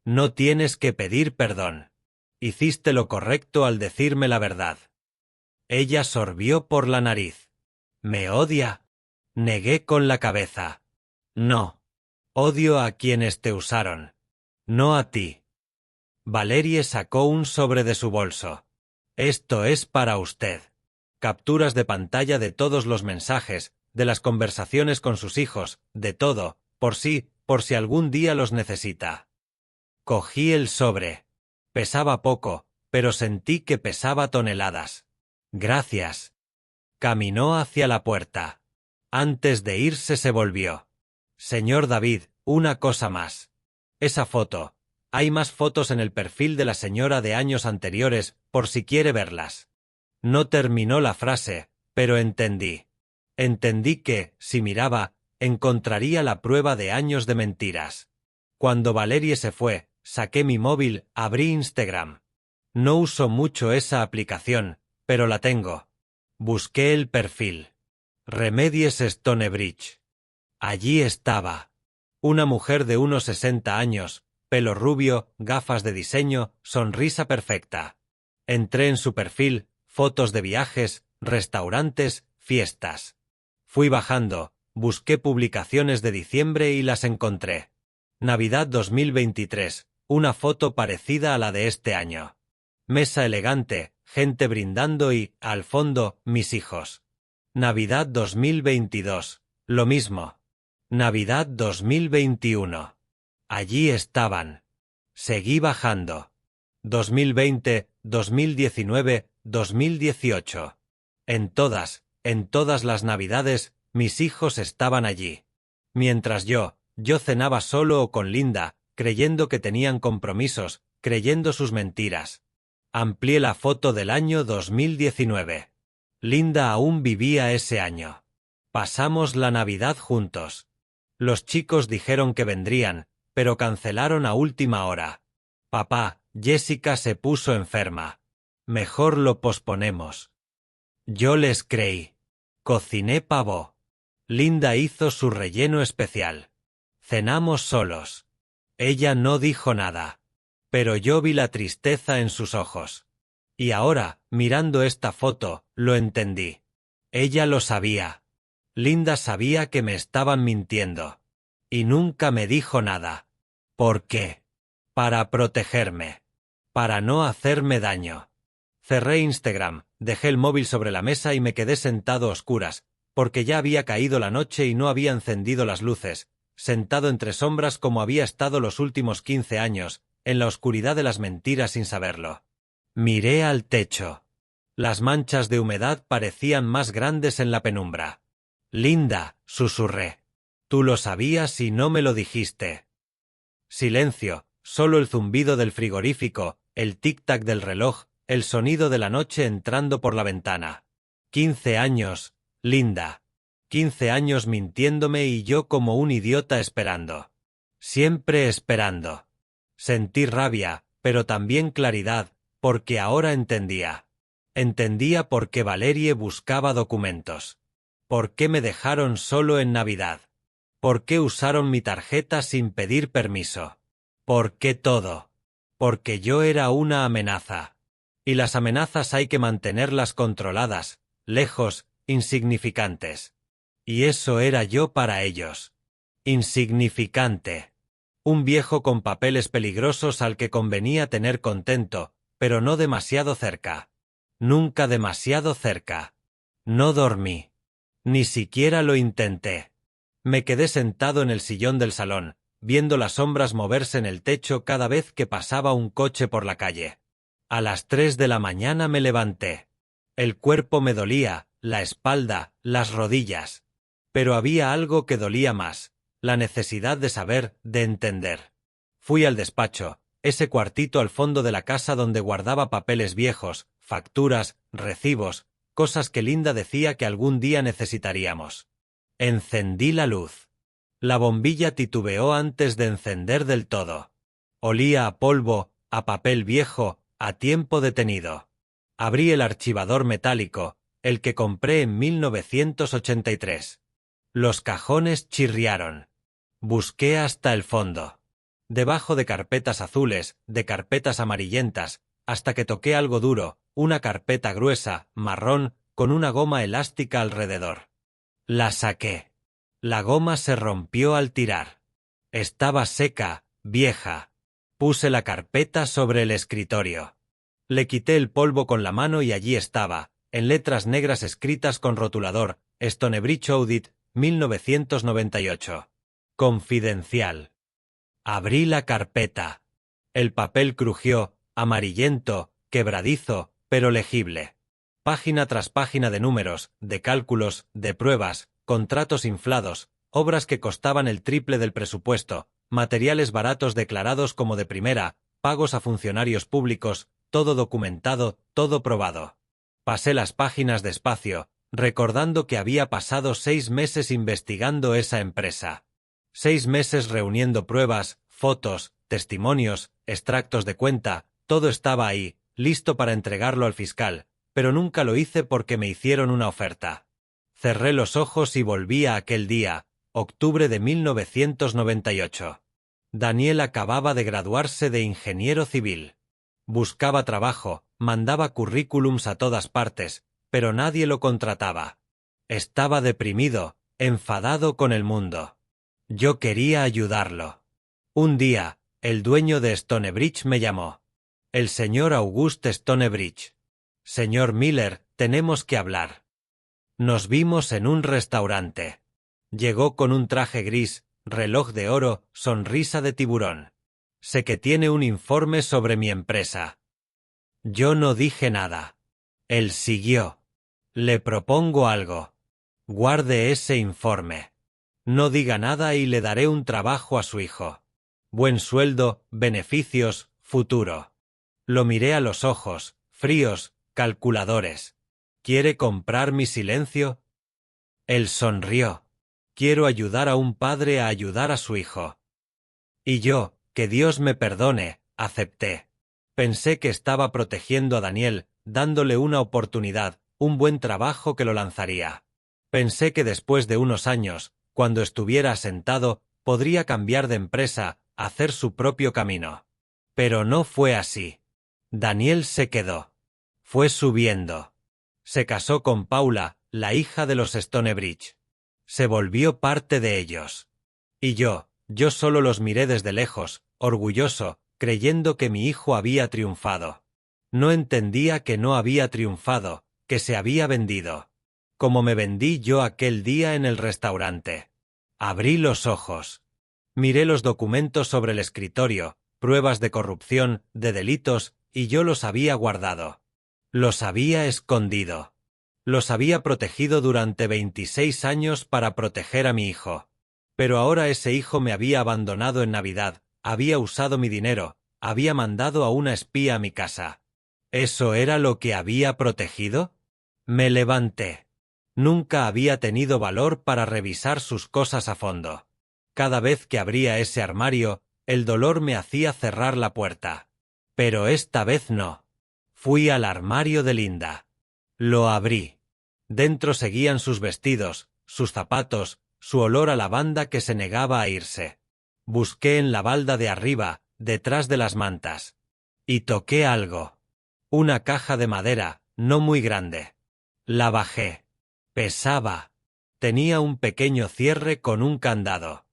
Speaker 1: No tienes que pedir perdón. Hiciste lo correcto al decirme la verdad. Ella sorbió por la nariz. ¿Me odia? Negué con la cabeza. No. Odio a quienes te usaron. No a ti. Valerie sacó un sobre de su bolso. Esto es para usted. Capturas de pantalla de todos los mensajes, de las conversaciones con sus hijos, de todo, por si algún día los necesita. Cogí el sobre. Pesaba poco, pero sentí que pesaba toneladas. Gracias. Caminó hacia la puerta. Antes de irse se volvió. Señor David, una cosa más. Esa foto. Hay más fotos en el perfil de la señora de años anteriores, por si quiere verlas. No terminó la frase, pero entendí. Entendí que, si miraba, encontraría la prueba de años de mentiras. Cuando Valerie se fue, saqué mi móvil, abrí Instagram. No uso mucho esa aplicación, pero la tengo. Busqué el perfil. Remedies Stonebridge. Allí estaba. Una mujer de unos 60 años, pelo rubio, gafas de diseño, sonrisa perfecta. Entré en su perfil, fotos de viajes, restaurantes, fiestas. Fui bajando, busqué publicaciones de diciembre y las encontré. Navidad 2023, una foto parecida a la de este año. Mesa elegante, gente brindando y, al fondo, mis hijos. Navidad 2022, lo mismo. Navidad 2021. Allí estaban. Seguí bajando. 2020, 2019, 2018. En todas las Navidades, mis hijos estaban allí. Mientras yo cenaba solo o con Linda, creyendo que tenían compromisos, creyendo sus mentiras. Amplié la foto del año 2019. Linda aún vivía ese año. Pasamos la Navidad juntos. Los chicos dijeron que vendrían, pero cancelaron a última hora. Papá, Jessica se puso enferma. Mejor lo posponemos. Yo les creí. Cociné pavo. Linda hizo su relleno especial. Cenamos solos. Ella no dijo nada. Pero yo vi la tristeza en sus ojos. Y ahora, mirando esta foto, lo entendí. Ella lo sabía. Linda sabía que me estaban mintiendo. Y nunca me dijo nada. ¿Por qué? Para protegerme. Para no hacerme daño. Cerré Instagram, dejé el móvil sobre la mesa y me quedé sentado a oscuras, porque ya había caído la noche y no había encendido las luces, sentado entre sombras como había estado los últimos 15 años, en la oscuridad de las mentiras sin saberlo. Miré al techo. Las manchas de humedad parecían más grandes en la penumbra. Linda, susurré. Tú lo sabías y no me lo dijiste. Silencio, solo el zumbido del frigorífico, el tic-tac del reloj, el sonido de la noche entrando por la ventana. 15 años, Linda. 15 años mintiéndome y yo como un idiota esperando. Siempre esperando. Sentí rabia, pero también claridad, porque ahora entendía. Entendía por qué Valerie buscaba documentos. ¿Por qué me dejaron solo en Navidad? ¿Por qué usaron mi tarjeta sin pedir permiso? ¿Por qué todo? Porque yo era una amenaza. Y las amenazas hay que mantenerlas controladas, lejos, insignificantes. Y eso era yo para ellos. Insignificante. Un viejo con papeles peligrosos al que convenía tener contento, pero no demasiado cerca. Nunca demasiado cerca. No dormí. Ni siquiera lo intenté. Me quedé sentado en el sillón del salón, viendo las sombras moverse en el techo cada vez que pasaba un coche por la calle. A las 3 de la mañana me levanté. El cuerpo me dolía, la espalda, las rodillas. Pero había algo que dolía más, la necesidad de saber, de entender. Fui al despacho, ese cuartito al fondo de la casa donde guardaba papeles viejos, facturas, recibos, cosas que Linda decía que algún día necesitaríamos. Encendí la luz. La bombilla titubeó antes de encender del todo. Olía a polvo, a papel viejo, a tiempo detenido. Abrí el archivador metálico, el que compré en 1983. Los cajones chirriaron. Busqué hasta el fondo. Debajo de carpetas azules, de carpetas amarillentas, hasta que toqué algo duro, una carpeta gruesa, marrón, con una goma elástica alrededor. La saqué. La goma se rompió al tirar. Estaba seca, vieja. Puse la carpeta sobre el escritorio. Le quité el polvo con la mano y allí estaba, en letras negras escritas con rotulador, Stonebridge Audit, 1998. Confidencial. Abrí la carpeta. El papel crujió, amarillento, quebradizo, pero legible. Página tras página de números, de cálculos, de pruebas, contratos inflados, obras que costaban el triple del presupuesto, materiales baratos declarados como de primera, pagos a funcionarios públicos, todo documentado, todo probado. Pasé las páginas despacio, recordando que había pasado 6 meses investigando esa empresa. 6 meses reuniendo pruebas, fotos, testimonios, extractos de cuenta, todo estaba ahí, listo para entregarlo al fiscal, pero nunca lo hice porque me hicieron una oferta. Cerré los ojos y volví a aquel día, octubre de 1998. Daniel acababa de graduarse de ingeniero civil. Buscaba trabajo, mandaba currículums a todas partes, pero nadie lo contrataba. Estaba deprimido, enfadado con el mundo. Yo quería ayudarlo. Un día, el dueño de Stonebridge me llamó. El señor Auguste Stonebridge. Señor Miller, tenemos que hablar. Nos vimos en un restaurante. Llegó con un traje gris, reloj de oro, sonrisa de tiburón. Sé que tiene un informe sobre mi empresa. Yo no dije nada. Él siguió. Le propongo algo. Guarde ese informe. No diga nada y le daré un trabajo a su hijo. Buen sueldo, beneficios, futuro. Lo miré a los ojos, fríos, calculadores. ¿Quiere comprar mi silencio? Él sonrió. Quiero ayudar a un padre a ayudar a su hijo. Y yo, que Dios me perdone, acepté. Pensé que estaba protegiendo a Daniel, dándole una oportunidad, un buen trabajo que lo lanzaría. Pensé que después de unos años, cuando estuviera asentado, podría cambiar de empresa, hacer su propio camino. Pero no fue así. Daniel se quedó. Fue subiendo. Se casó con Paula, la hija de los Stonebridge. Se volvió parte de ellos. Y yo solo los miré desde lejos, orgulloso, creyendo que mi hijo había triunfado. No entendía que no había triunfado, que se había vendido. Como me vendí yo aquel día en el restaurante. Abrí los ojos. Miré los documentos sobre el escritorio, pruebas de corrupción, de delitos, y yo los había guardado. Los había escondido. Los había protegido durante 26 años para proteger a mi hijo. Pero ahora ese hijo me había abandonado en Navidad, había usado mi dinero, había mandado a una espía a mi casa. ¿Eso era lo que había protegido? Me levanté. Nunca había tenido valor para revisar sus cosas a fondo. Cada vez que abría ese armario, el dolor me hacía cerrar la puerta. Pero esta vez no. Fui al armario de Linda. Lo abrí. Dentro seguían sus vestidos, sus zapatos, su olor a lavanda que se negaba a irse. Busqué en la balda de arriba, detrás de las mantas. Y toqué algo. Una caja de madera, no muy grande. La bajé. Pesaba. Tenía un pequeño cierre con un candado.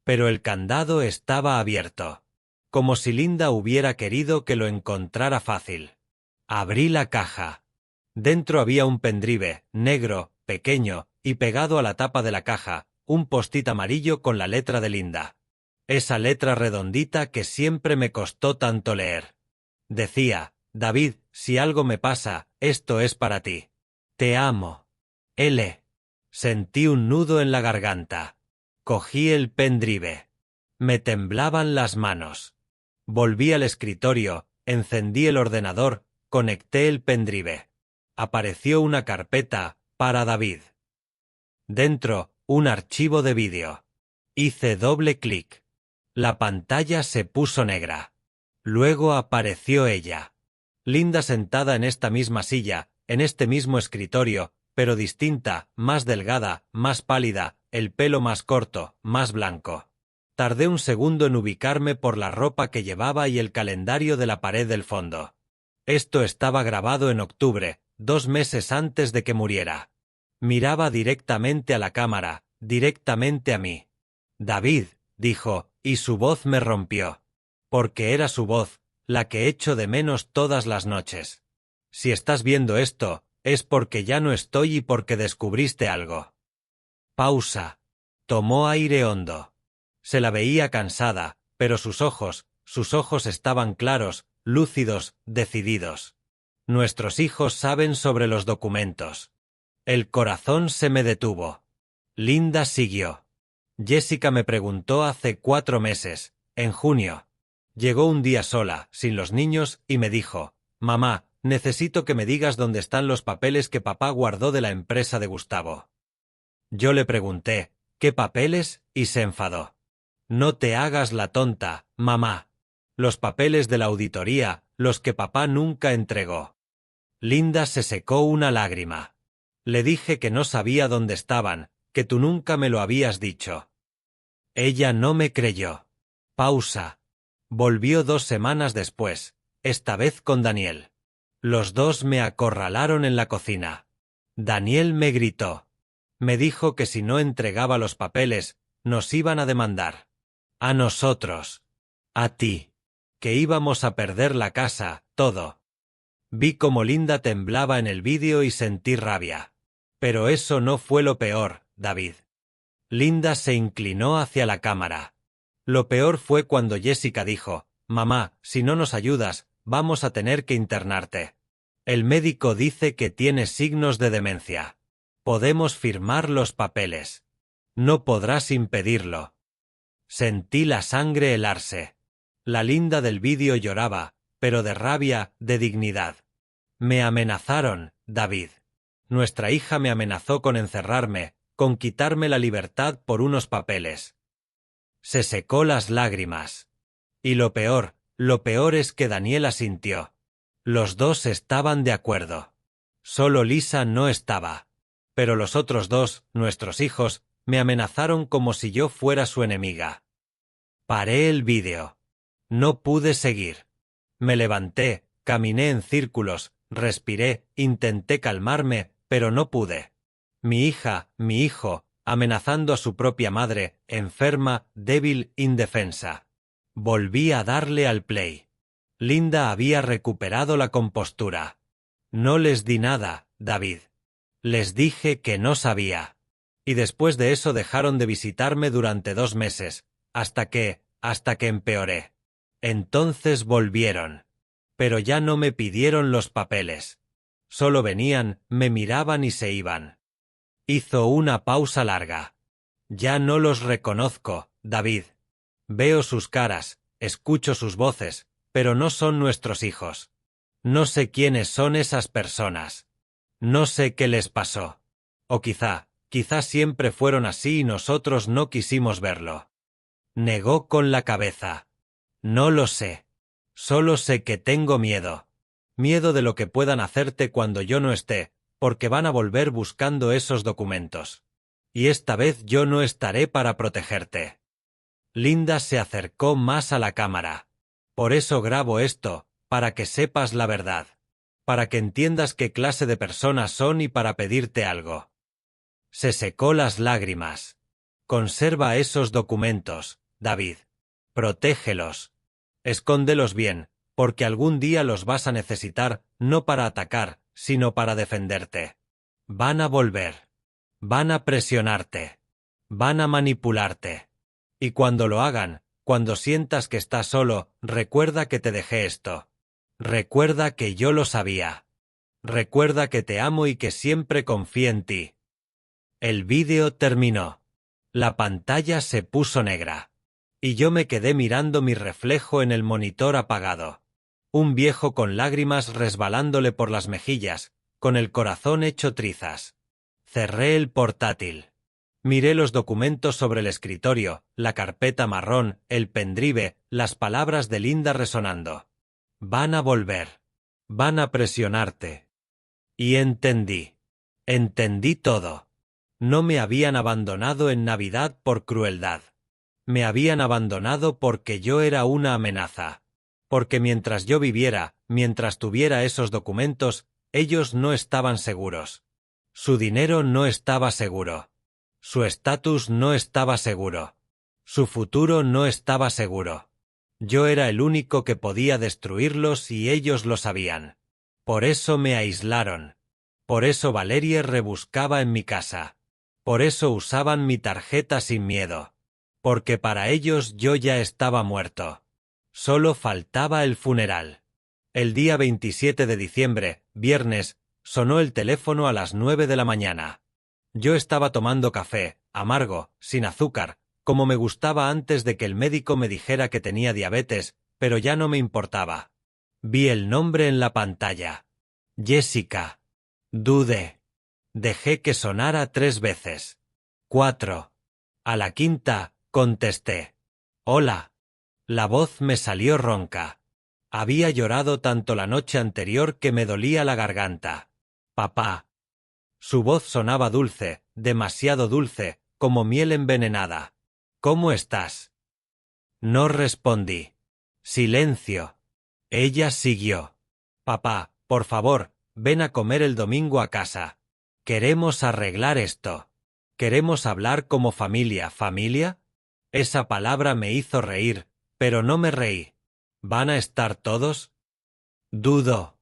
Speaker 1: Pero el candado estaba abierto. Como si Linda hubiera querido que lo encontrara fácil. Abrí la caja. Dentro había un pendrive, negro, pequeño, y pegado a la tapa de la caja, un post-it amarillo con la letra de Linda. Esa letra redondita que siempre me costó tanto leer. Decía: David, si algo me pasa, esto es para ti. Te amo. L. Sentí un nudo en la garganta. Cogí el pendrive. Me temblaban las manos. Volví al escritorio, encendí el ordenador, conecté el pendrive. Apareció una carpeta, para David. Dentro, un archivo de vídeo. Hice doble clic. La pantalla se puso negra. Luego apareció ella. Linda sentada en esta misma silla, en este mismo escritorio, pero distinta, más delgada, más pálida, el pelo más corto, más blanco. Tardé un segundo en ubicarme por la ropa que llevaba y el calendario de la pared del fondo. Esto estaba grabado en octubre, 2 meses antes de que muriera. Miraba directamente a la cámara, directamente a mí. David, dijo, y su voz me rompió. Porque era su voz, la que echo de menos todas las noches. Si estás viendo esto, es porque ya no estoy y porque descubriste algo. Pausa. Tomó aire hondo. Se la veía cansada, pero sus ojos estaban claros, lúcidos, decididos. Nuestros hijos saben sobre los documentos. El corazón se me detuvo. Linda siguió. Jessica me preguntó hace 4 meses, en junio. Llegó un día sola, sin los niños, y me dijo: Mamá, necesito que me digas dónde están los papeles que papá guardó de la empresa de Gustavo. Yo le pregunté: ¿qué papeles? Y se enfadó. No te hagas la tonta, mamá. Los papeles de la auditoría, los que papá nunca entregó. Linda se secó una lágrima. Le dije que no sabía dónde estaban, que tú nunca me lo habías dicho. Ella no me creyó. Pausa. Volvió 2 semanas después, esta vez con Daniel. Los dos me acorralaron en la cocina. Daniel me gritó. Me dijo que si no entregaba los papeles, nos iban a demandar. A nosotros. A ti. Que íbamos a perder la casa, todo. Vi cómo Linda temblaba en el vídeo y sentí rabia. Pero eso no fue lo peor, David. Linda se inclinó hacia la cámara. Lo peor fue cuando Jessica dijo: Mamá, si no nos ayudas, vamos a tener que internarte. El médico dice que tienes signos de demencia. Podemos firmar los papeles. No podrás impedirlo. Sentí la sangre helarse. La Linda del vídeo lloraba, pero de rabia, de dignidad. Me amenazaron, David. Nuestra hija me amenazó con encerrarme, con quitarme la libertad por unos papeles. Se secó las lágrimas. Y lo peor es que Daniel asintió. Los dos estaban de acuerdo. Solo Lisa no estaba. Pero los otros dos, nuestros hijos, me amenazaron como si yo fuera su enemiga. Paré el vídeo. No pude seguir. Me levanté, caminé en círculos, respiré, intenté calmarme, pero no pude. Mi hija, mi hijo, amenazando a su propia madre, enferma, débil, indefensa. Volví a darle al play. Linda había recuperado la compostura. No les di nada, David. Les dije que no sabía. Y después de eso dejaron de visitarme durante 2 meses, hasta que empeoré. Entonces volvieron. Pero ya no me pidieron los papeles. Solo venían, me miraban y se iban. Hizo una pausa larga. Ya no los reconozco, David. Veo sus caras, escucho sus voces, pero no son nuestros hijos. No sé quiénes son esas personas. No sé qué les pasó. O quizá siempre fueron así y nosotros no quisimos verlo. Negó con la cabeza. No lo sé. Solo sé que tengo miedo. Miedo de lo que puedan hacerte cuando yo no esté, porque van a volver buscando esos documentos. Y esta vez yo no estaré para protegerte. Linda se acercó más a la cámara. Por eso grabo esto, para que sepas la verdad. Para que entiendas qué clase de personas son y para pedirte algo. Se secó las lágrimas. Conserva esos documentos, David. Protégelos. Escóndelos bien, porque algún día los vas a necesitar, no para atacar, sino para defenderte. Van a volver. Van a presionarte. Van a manipularte. Y cuando lo hagan, cuando sientas que estás solo, recuerda que te dejé esto. Recuerda que yo lo sabía. Recuerda que te amo y que siempre confié en ti. El vídeo terminó. La pantalla se puso negra. Y yo me quedé mirando mi reflejo en el monitor apagado. Un viejo con lágrimas resbalándole por las mejillas, con el corazón hecho trizas. Cerré el portátil. Miré los documentos sobre el escritorio, la carpeta marrón, el pendrive, las palabras de Linda resonando. Van a volver. Van a presionarte. Y entendí. Entendí todo. No me habían abandonado en Navidad por crueldad. Me habían abandonado porque yo era una amenaza. Porque mientras yo viviera, mientras tuviera esos documentos, ellos no estaban seguros. Su dinero no estaba seguro. Su estatus no estaba seguro. Su futuro no estaba seguro. Yo era el único que podía destruirlos y ellos lo sabían. Por eso me aislaron. Por eso Valerie rebuscaba en mi casa. Por eso usaban mi tarjeta sin miedo. Porque para ellos yo ya estaba muerto. Solo faltaba el funeral. El día 27 de diciembre, viernes, sonó el teléfono a las 9 de la mañana. Yo estaba tomando café, amargo, sin azúcar, como me gustaba antes de que el médico me dijera que tenía diabetes, pero ya no me importaba. Vi el nombre en la pantalla. Jessica. Dudé. Dejé que sonara 3 veces. 4. A la quinta, contesté. Hola. La voz me salió ronca. Había llorado tanto la noche anterior que me dolía la garganta. Papá. Su voz sonaba dulce, demasiado dulce, como miel envenenada. ¿Cómo estás? No respondí. Silencio. Ella siguió. Papá, por favor, ven a comer el domingo a casa. Queremos arreglar esto. Queremos hablar como familia. ¿Familia? Esa palabra me hizo reír, pero no me reí. ¿Van a estar todos? Dudó.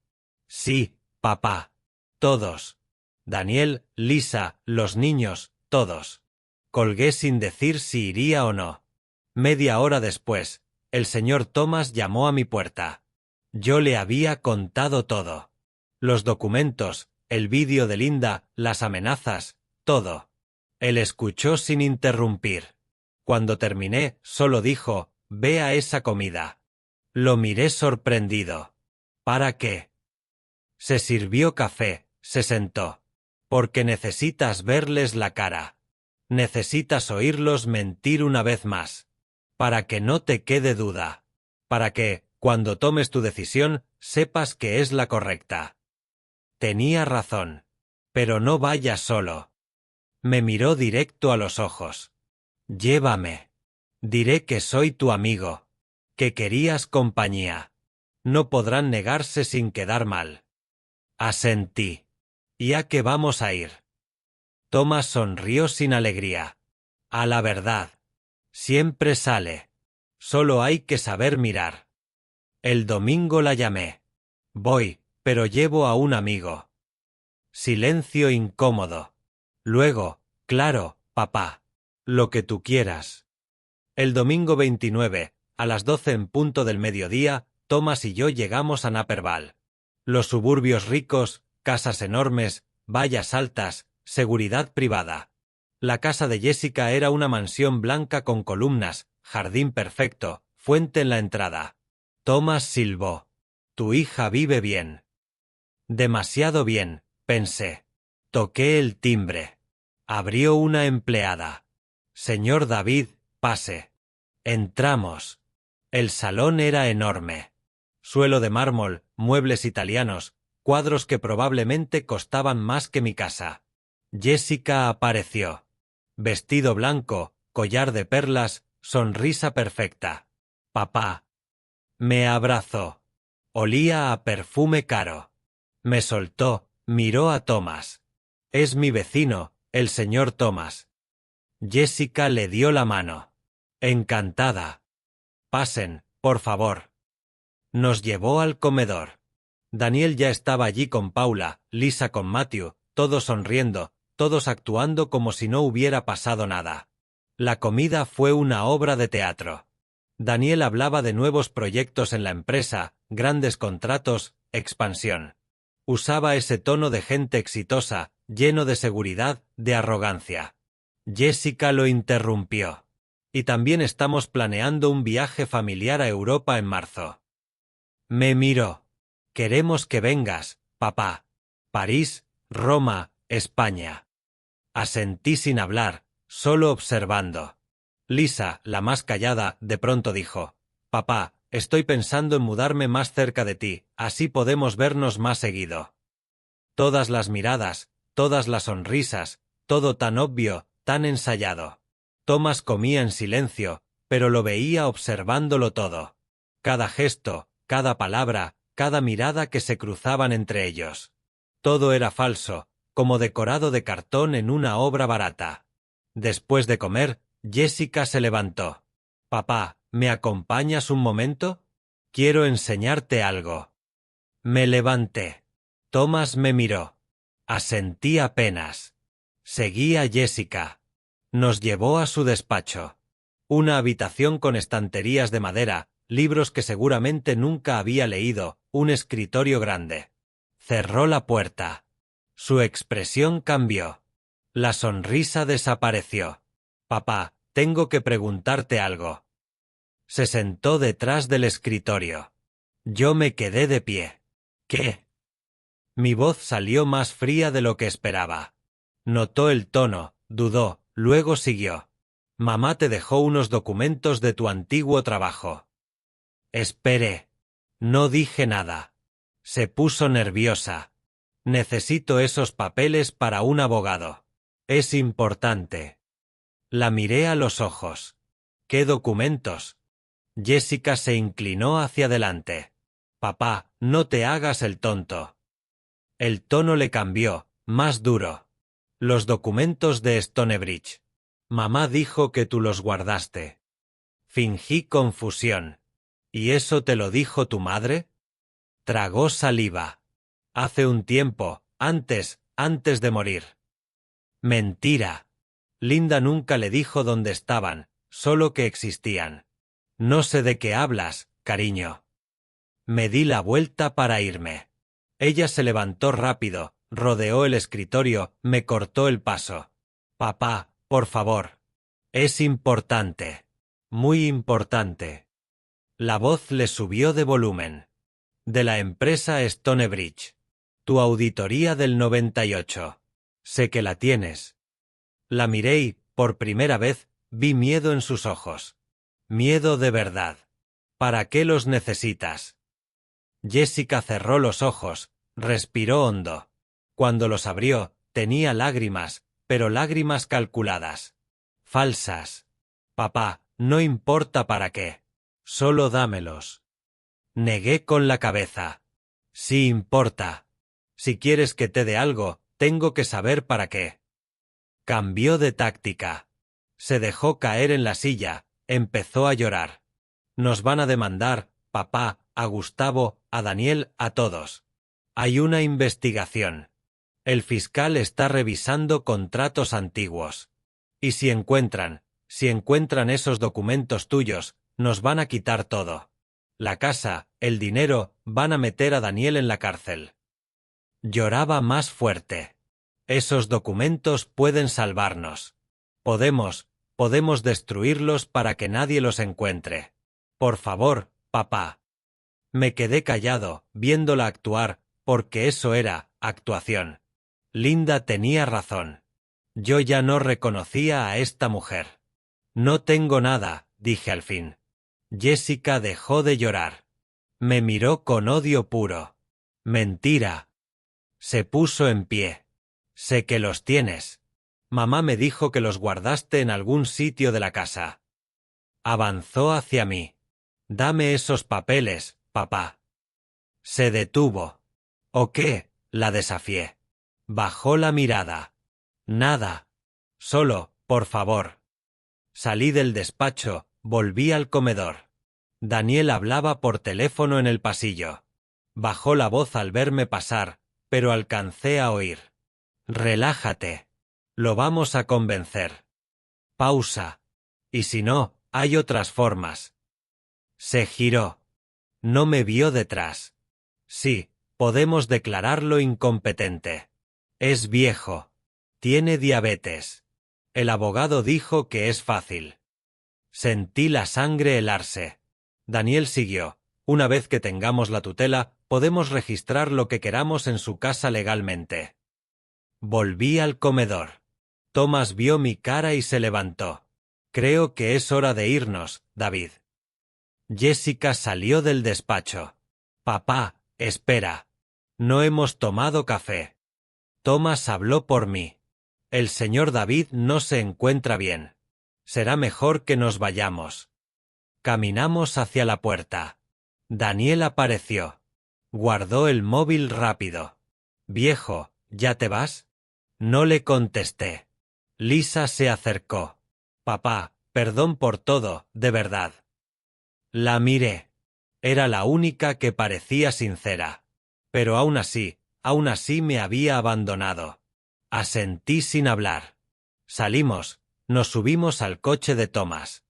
Speaker 1: Sí, papá. Todos. Daniel, Lisa, los niños, todos. Colgué sin decir si iría o no. Media hora después, el señor Thomas llamó a mi puerta. Yo le había contado todo. Los documentos, el vídeo de Linda, las amenazas, todo. Él escuchó sin interrumpir. Cuando terminé, solo dijo, ve a esa comida. Lo miré sorprendido. ¿Para qué? Se sirvió café, se sentó. Porque necesitas verles la cara. Necesitas oírlos mentir una vez más. Para que no te quede duda. Para que, cuando tomes tu decisión, sepas que es la correcta. Tenía razón. Pero no vayas solo. Me miró directo a los ojos. Llévame. Diré que soy tu amigo. Que querías compañía. No podrán negarse sin quedar mal. Asentí. ¿Y a qué vamos a ir? Thomas sonrió sin alegría. A la verdad. Siempre sale. Solo hay que saber mirar. El domingo la llamé. Voy, pero llevo a un amigo. Silencio incómodo. Luego, claro, papá. Lo que tú quieras. El domingo 29, a las 12 en punto del mediodía, Thomas y yo llegamos a Naperville. Los suburbios ricos, casas enormes, vallas altas, seguridad privada. La casa de Jessica era una mansión blanca con columnas, jardín perfecto, fuente en la entrada. Thomas silbó. Tu hija vive bien. Demasiado bien, pensé. Toqué el timbre. Abrió una empleada. Señor David, pase. Entramos. El salón era enorme. Suelo de mármol, muebles italianos, cuadros que probablemente costaban más que mi casa. Jessica apareció. Vestido blanco, collar de perlas, sonrisa perfecta. Papá. Me abrazó. Olía a perfume caro. Me soltó, miró a Thomas. Es mi vecino, el señor Thomas. Jessica le dio la mano. Encantada. Pasen, por favor. Nos llevó al comedor. Daniel ya estaba allí con Paula, Lisa con Matthew, todos sonriendo, todos actuando como si no hubiera pasado nada. La comida fue una obra de teatro. Daniel hablaba de nuevos proyectos en la empresa, grandes contratos, expansión. Usaba ese tono de gente exitosa, lleno de seguridad, de arrogancia. Jessica lo interrumpió. Y también estamos planeando un viaje familiar a Europa en marzo. Me miró. Queremos que vengas, papá. París, Roma, España. Asentí sin hablar, solo observando. Lisa, la más callada, de pronto dijo: Papá, estoy pensando en mudarme más cerca de ti, así podemos vernos más seguido. Todas las miradas, todas las sonrisas, todo tan obvio, tan ensayado. Thomas comía en silencio, pero lo veía observándolo todo. Cada gesto, cada palabra, cada mirada que se cruzaban entre ellos. Todo era falso, como decorado de cartón en una obra barata. Después de comer, Jessica se levantó. Papá, ¿me acompañas un momento? Quiero enseñarte algo. Me levanté. Thomas me miró. Asentí apenas. Seguí a Jessica. Nos llevó a su despacho. Una habitación con estanterías de madera, libros que seguramente nunca había leído, un escritorio grande. Cerró la puerta. Su expresión cambió. La sonrisa desapareció. Papá, tengo que preguntarte algo. Se sentó detrás del escritorio. Yo me quedé de pie. ¿Qué? Mi voz salió más fría de lo que esperaba. Notó el tono, dudó, luego siguió. Mamá te dejó unos documentos de tu antiguo trabajo. Esperé. No dije nada. Se puso nerviosa. Necesito esos papeles para un abogado. Es importante. La miré a los ojos. ¿Qué documentos? Jessica se inclinó hacia adelante. Papá, no te hagas el tonto. El tono le cambió, más duro. Los documentos de Stonebridge. Mamá dijo que tú los guardaste. Fingí confusión. ¿Y eso te lo dijo tu madre? Tragó saliva. Hace un tiempo, antes de morir. Mentira. Linda nunca le dijo dónde estaban, solo que existían. No sé de qué hablas, cariño. Me di la vuelta para irme. Ella se levantó rápido, rodeó el escritorio, me cortó el paso. Papá, por favor. Es importante. Muy importante. La voz le subió de volumen. De la empresa Stonebridge. Tu auditoría del 98. Sé que la tienes. La miré y, por primera vez, vi miedo en sus ojos. Miedo de verdad. ¿Para qué los necesitas? Jessica cerró los ojos, respiró hondo. Cuando los abrió, tenía lágrimas, pero lágrimas calculadas. Falsas. Papá, no importa para qué. Solo dámelos. Negué con la cabeza. Sí importa. Si quieres que te dé algo, tengo que saber para qué. Cambió de táctica. Se dejó caer en la silla, empezó a llorar. Nos van a demandar, papá, a Gustavo, a Daniel, a todos. Hay una investigación. El fiscal está revisando contratos antiguos. Y si encuentran esos documentos tuyos, nos van a quitar todo. La casa, el dinero, van a meter a Daniel en la cárcel. Lloraba más fuerte. Esos documentos pueden salvarnos. Podemos destruirlos para que nadie los encuentre. Por favor, papá. Me quedé callado, viéndola actuar, porque eso era actuación. Linda tenía razón. Yo ya no reconocía a esta mujer. No tengo nada, dije al fin. Jessica dejó de llorar. Me miró con odio puro. Mentira. Se puso en pie. Sé que los tienes. Mamá me dijo que los guardaste en algún sitio de la casa. Avanzó hacia mí. Dame esos papeles, papá. Se detuvo. ¿O qué? La desafié. Bajó la mirada. Nada. Solo, por favor. Salí del despacho, volví al comedor. Daniel hablaba por teléfono en el pasillo. Bajó la voz al verme pasar, pero alcancé a oír. Relájate. Lo vamos a convencer. Pausa. Y si no, hay otras formas. Se giró. No me vio detrás. Sí, podemos declararlo incompetente. Es viejo. Tiene diabetes. El abogado dijo que es fácil. Sentí la sangre helarse. Daniel siguió. Una vez que tengamos la tutela, podemos registrar lo que queramos en su casa legalmente. Volví al comedor. Thomas vio mi cara y se levantó. Creo que es hora de irnos, David. Jessica salió del despacho. Papá, espera. No hemos tomado café. Thomas habló por mí. El señor David no se encuentra bien. Será mejor que nos vayamos. Caminamos hacia la puerta. Daniel apareció. Guardó el móvil rápido. Viejo, ¿ya te vas? No le contesté. Lisa se acercó. Papá, perdón por todo, de verdad. La miré. Era la única que parecía sincera. Pero aún así me había abandonado. Asentí sin hablar. Salimos, nos subimos al coche de Thomas.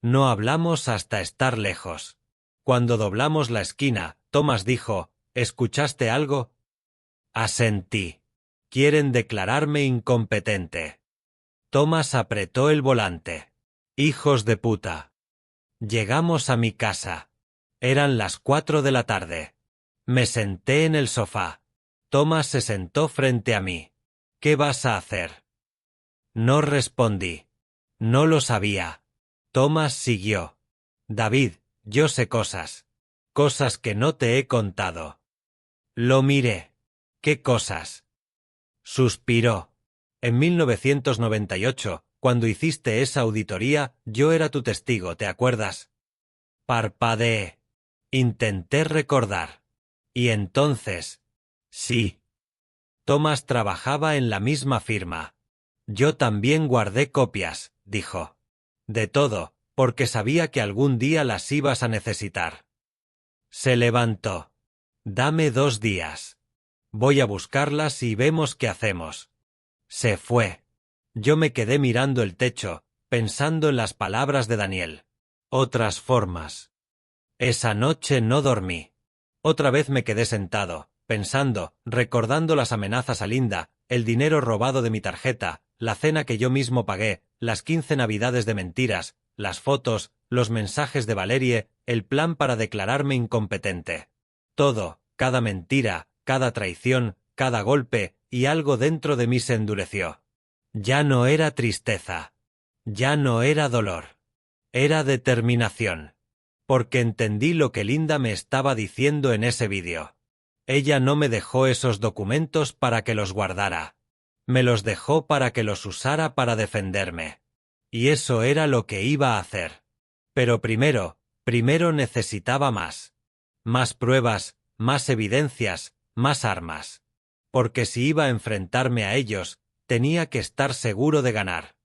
Speaker 1: No hablamos hasta estar lejos. Cuando doblamos la esquina, Thomas dijo, ¿escuchaste algo? Asentí. Quieren declararme incompetente. Thomas apretó el volante. Hijos de puta. Llegamos a mi casa. Eran las 4 de la tarde. Me senté en el sofá. Thomas se sentó frente a mí. ¿Qué vas a hacer? No respondí. No lo sabía. Thomas siguió. David, yo sé cosas. Cosas que no te he contado. Lo miré. ¿Qué cosas? Suspiró. En 1998, cuando hiciste esa auditoría, yo era tu testigo, ¿te acuerdas? Parpadeé. Intenté recordar. Y entonces... Sí. Thomas trabajaba en la misma firma. Yo también guardé copias, dijo. De todo, porque sabía que algún día las ibas a necesitar. Se levantó. Dame 2 días. Voy a buscarlas y vemos qué hacemos. Se fue. Yo me quedé mirando el techo, pensando en las palabras de Daniel. Otras formas. Esa noche no dormí. Otra vez me quedé sentado, pensando, recordando las amenazas a Linda, el dinero robado de mi tarjeta, la cena que yo mismo pagué, las 15 navidades de mentiras, las fotos, los mensajes de Valerie, el plan para declararme incompetente. Todo, cada mentira, cada traición, cada golpe, y algo dentro de mí se endureció. Ya no era tristeza. Ya no era dolor. Era determinación. Porque entendí lo que Linda me estaba diciendo en ese vídeo. Ella no me dejó esos documentos para que los guardara. Me los dejó para que los usara para defenderme. Y eso era lo que iba a hacer. Pero primero necesitaba más. Más pruebas, más evidencias, más armas. Porque si iba a enfrentarme a ellos, tenía que estar seguro de ganar.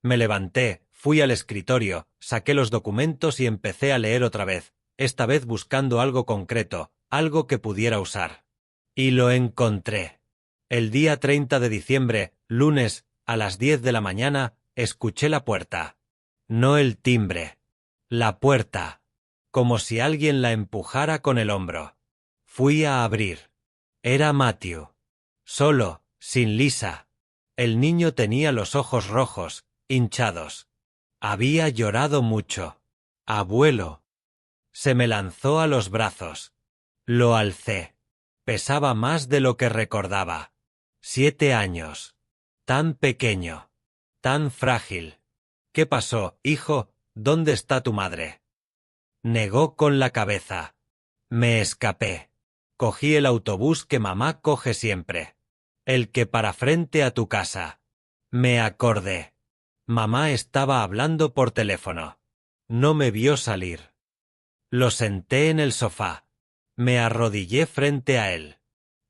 Speaker 1: Me levanté, fui al escritorio, saqué los documentos y empecé a leer otra vez, esta vez buscando algo concreto, algo que pudiera usar. Y lo encontré. El día 30 de diciembre, lunes, a las 10 de la mañana, escuché la puerta. No el timbre. La puerta. Como si alguien la empujara con el hombro. Fui a abrir. Era Matthew. Solo, sin Lisa. El niño tenía los ojos rojos, hinchados. Había llorado mucho. Abuelo. Se me lanzó a los brazos. Lo alcé. Pesaba más de lo que recordaba. 7 años. Tan pequeño. Tan frágil. ¿Qué pasó, hijo? ¿Dónde está tu madre? Negó con la cabeza. Me escapé. Cogí el autobús que mamá coge siempre. El que para frente a tu casa. Me acordé. Mamá estaba hablando por teléfono. No me vio salir. Lo senté en el sofá. Me arrodillé frente a él.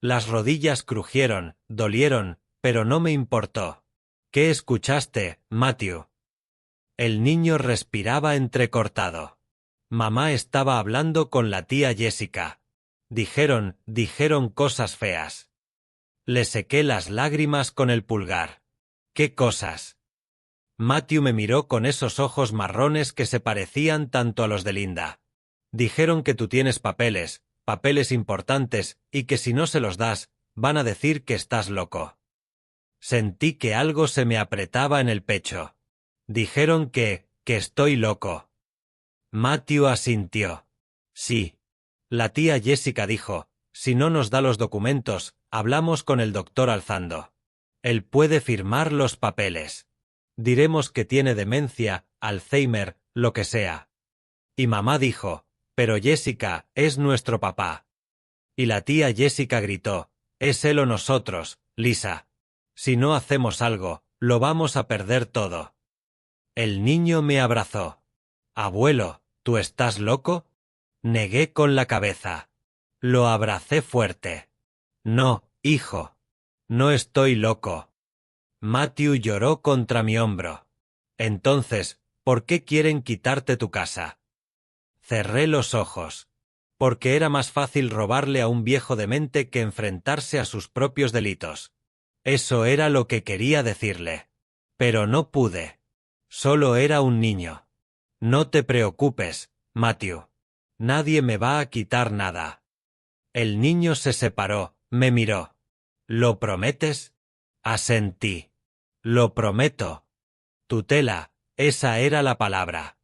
Speaker 1: Las rodillas crujieron, dolieron, pero no me importó. ¿Qué escuchaste, Matthew? El niño respiraba entrecortado. Mamá estaba hablando con la tía Jessica. Dijeron cosas feas. Le sequé las lágrimas con el pulgar. ¿Qué cosas? Matthew me miró con esos ojos marrones que se parecían tanto a los de Linda. Dijeron que tú tienes papeles importantes, y que si no se los das, van a decir que estás loco. Sentí que algo se me apretaba en el pecho. Dijeron que estoy loco. Matthew asintió. Sí. La tía Jessica dijo, si no nos da los documentos, hablamos con el doctor Alzando. Él puede firmar los papeles. Diremos que tiene demencia, Alzheimer, lo que sea. Y mamá dijo, pero Jessica, es nuestro papá. Y la tía Jessica gritó, es él o nosotros, Lisa. Si no hacemos algo, lo vamos a perder todo. El niño me abrazó. Abuelo, ¿tú estás loco? Negué con la cabeza. Lo abracé fuerte. No, hijo. No estoy loco. Matthew lloró contra mi hombro. Entonces, ¿por qué quieren quitarte tu casa? Cerré los ojos. Porque era más fácil robarle a un viejo demente que enfrentarse a sus propios delitos. Eso era lo que quería decirle. Pero no pude. Solo era un niño. No te preocupes, Matthew. Nadie me va a quitar nada. El niño se separó, me miró. ¿Lo prometes? Asentí. Lo prometo. Tutela, esa era la palabra.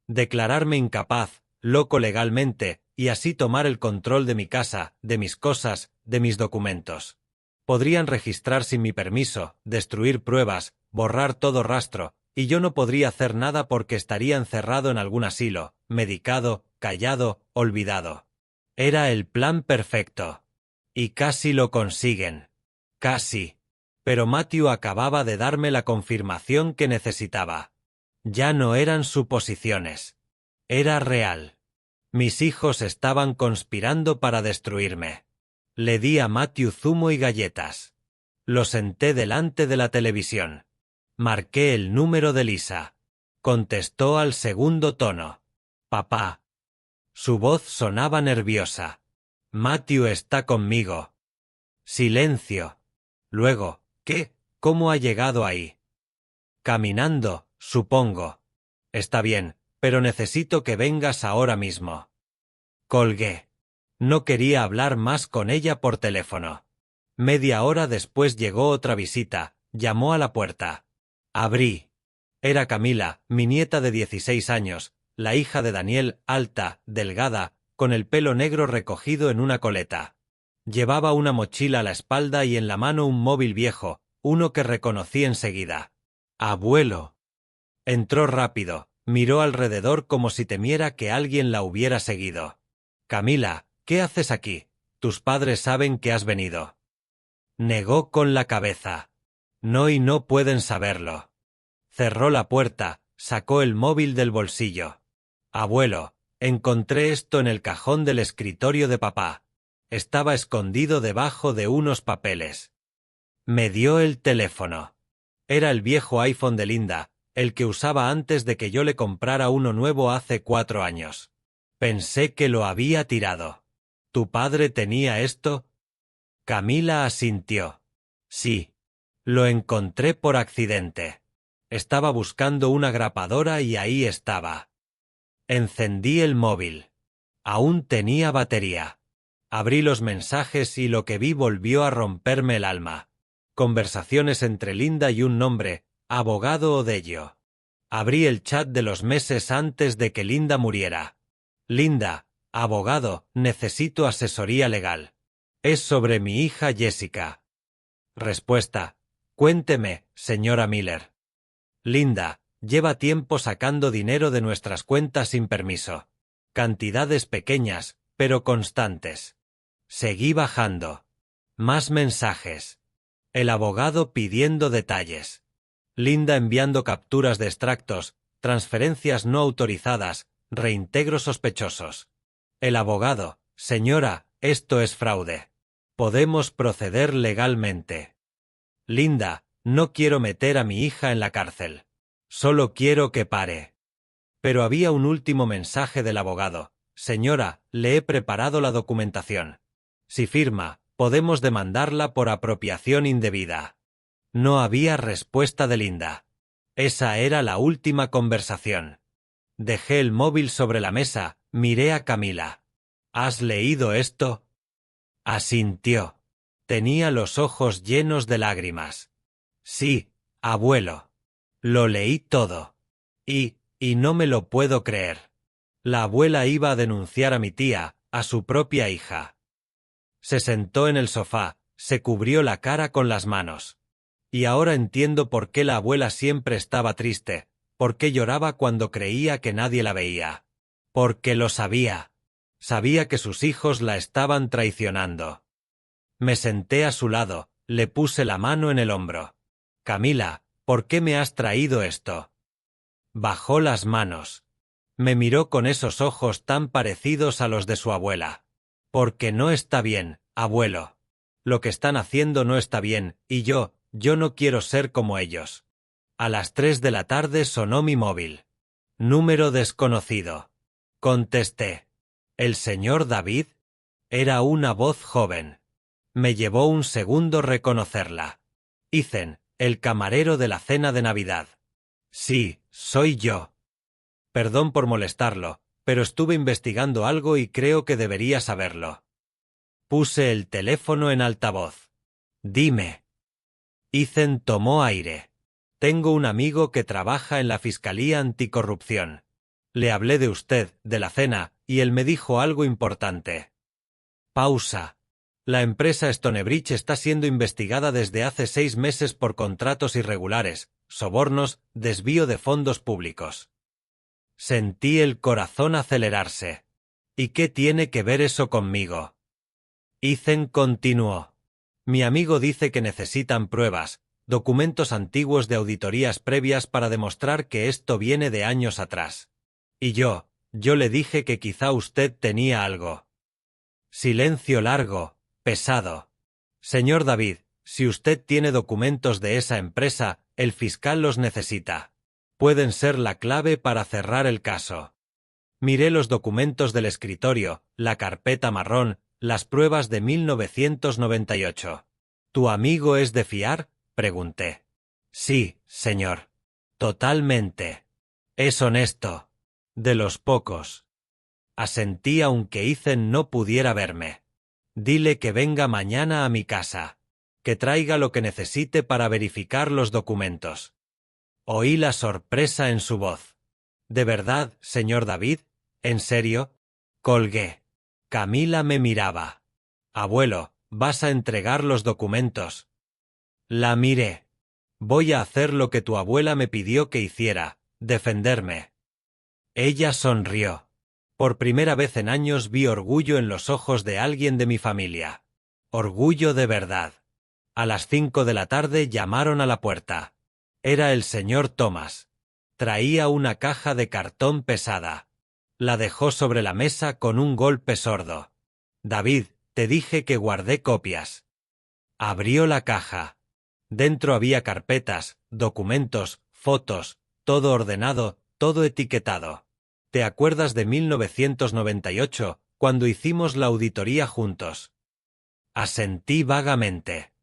Speaker 1: Declararme incapaz, loco legalmente, y así tomar el control de mi casa, de mis cosas, de mis documentos. Podrían registrar sin mi permiso, destruir pruebas, borrar todo rastro, y yo no podría hacer nada porque estaría encerrado en algún asilo, medicado, callado, olvidado. Era el plan perfecto. Y casi lo consiguen. Casi. Pero Matthew acababa de darme la confirmación que necesitaba. Ya no eran suposiciones. Era real. Mis hijos estaban conspirando para destruirme. Le di a Matthew zumo y galletas. Lo senté delante de la televisión. Marqué el número de Lisa. Contestó al segundo tono. Papá. Su voz sonaba nerviosa. Matthew está conmigo. Silencio. Luego, ¿qué? ¿Cómo ha llegado ahí? Caminando, supongo. Está bien, pero necesito que vengas ahora mismo. Colgué. No quería hablar más con ella por teléfono. Media hora después llegó otra visita, llamó a la puerta. Abrí. Era Camila, mi nieta de 16 años, la hija de Daniel, alta, delgada, con el pelo negro recogido en una coleta. Llevaba una mochila a la espalda y en la mano un móvil viejo, uno que reconocí enseguida. «Abuelo». Entró rápido, miró alrededor como si temiera que alguien la hubiera seguido. «Camila, ¿qué haces aquí? Tus padres saben que has venido». Negó con la cabeza. «No, y no pueden saberlo». Cerró la puerta, sacó el móvil del bolsillo. «Abuelo, encontré esto en el cajón del escritorio de papá. Estaba escondido debajo de unos papeles». Me dio el teléfono. Era el viejo iPhone de Linda, el que usaba antes de que yo le comprara uno nuevo hace 4 años. Pensé que lo había tirado. ¿Tu padre tenía esto? Camila asintió. Sí. Lo encontré por accidente. Estaba buscando una grapadora y ahí estaba. Encendí el móvil. Aún tenía batería. Abrí los mensajes y lo que vi volvió a romperme el alma. Conversaciones entre Linda y un nombre, abogado Odello. Abrí el chat de los meses antes de que Linda muriera. Linda, abogado, necesito asesoría legal. Es sobre mi hija Jessica. Respuesta. Cuénteme, señora Miller. Linda, lleva tiempo sacando dinero de nuestras cuentas sin permiso. Cantidades pequeñas, pero constantes. Seguí bajando. Más mensajes. El abogado pidiendo detalles. Linda enviando capturas de extractos, transferencias no autorizadas, reintegros sospechosos. El abogado, señora, esto es fraude. Podemos proceder legalmente. Linda, no quiero meter a mi hija en la cárcel. Solo quiero que pare. Pero había un último mensaje del abogado. Señora, le he preparado la documentación. Si firma, podemos demandarla por apropiación indebida. No había respuesta de Linda. Esa era la última conversación. Dejé el móvil sobre la mesa, miré a Camila. ¿Has leído esto? Asintió. Tenía los ojos llenos de lágrimas. Sí, abuelo. Lo leí todo. Y no me lo puedo creer. La abuela iba a denunciar a mi tía, a su propia hija. Se sentó en el sofá, se cubrió la cara con las manos. Y ahora entiendo por qué la abuela siempre estaba triste, por qué lloraba cuando creía que nadie la veía. Porque lo sabía. Sabía que sus hijos la estaban traicionando. Me senté a su lado, le puse la mano en el hombro. Camila, ¿por qué me has traído esto? Bajó las manos. Me miró con esos ojos tan parecidos a los de su abuela. Porque no está bien, abuelo. Lo que están haciendo no está bien, y yo no quiero ser como ellos. A las 3 de la tarde sonó mi móvil. Número desconocido. Contesté. ¿El señor David? Era una voz joven. Me llevó un segundo reconocerla. Ethan, el camarero de la cena de Navidad. Sí, soy yo. Perdón por molestarlo, pero estuve investigando algo y creo que debería saberlo. Puse el teléfono en altavoz. Dime. Ethan tomó aire. Tengo un amigo que trabaja en la Fiscalía Anticorrupción. Le hablé de usted, de la cena, y él me dijo algo importante. Pausa. La empresa Stonebridge está siendo investigada desde hace 6 meses por contratos irregulares, sobornos, desvío de fondos públicos. Sentí el corazón acelerarse. ¿Y qué tiene que ver eso conmigo? Ethan continuó. Mi amigo dice que necesitan pruebas, documentos antiguos de auditorías previas para demostrar que esto viene de años atrás. Y yo le dije que quizá usted tenía algo. Silencio largo, pesado. Señor David, si usted tiene documentos de esa empresa, el fiscal los necesita. Pueden ser la clave para cerrar el caso. Miré los documentos del escritorio, la carpeta marrón, las pruebas de 1998. ¿Tu amigo es de fiar? Pregunté. Sí, señor. Totalmente. Es honesto. De los pocos. Asentí aunque Ethan no pudiera verme. Dile que venga mañana a mi casa. Que traiga lo que necesite para verificar los documentos. Oí la sorpresa en su voz. ¿De verdad, señor David? ¿En serio? Colgué. Camila me miraba. Abuelo, ¿vas a entregar los documentos? La miré. Voy a hacer lo que tu abuela me pidió que hiciera, defenderme. Ella sonrió. Por primera vez en años vi orgullo en los ojos de alguien de mi familia. Orgullo de verdad. A las 5 de la tarde llamaron a la puerta. Era el señor Thomas. Traía una caja de cartón pesada. La dejó sobre la mesa con un golpe sordo. David, te dije que guardé copias. Abrió la caja. Dentro había carpetas, documentos, fotos, todo ordenado, todo etiquetado. ¿Te acuerdas de 1998, cuando hicimos la auditoría juntos? Asentí vagamente.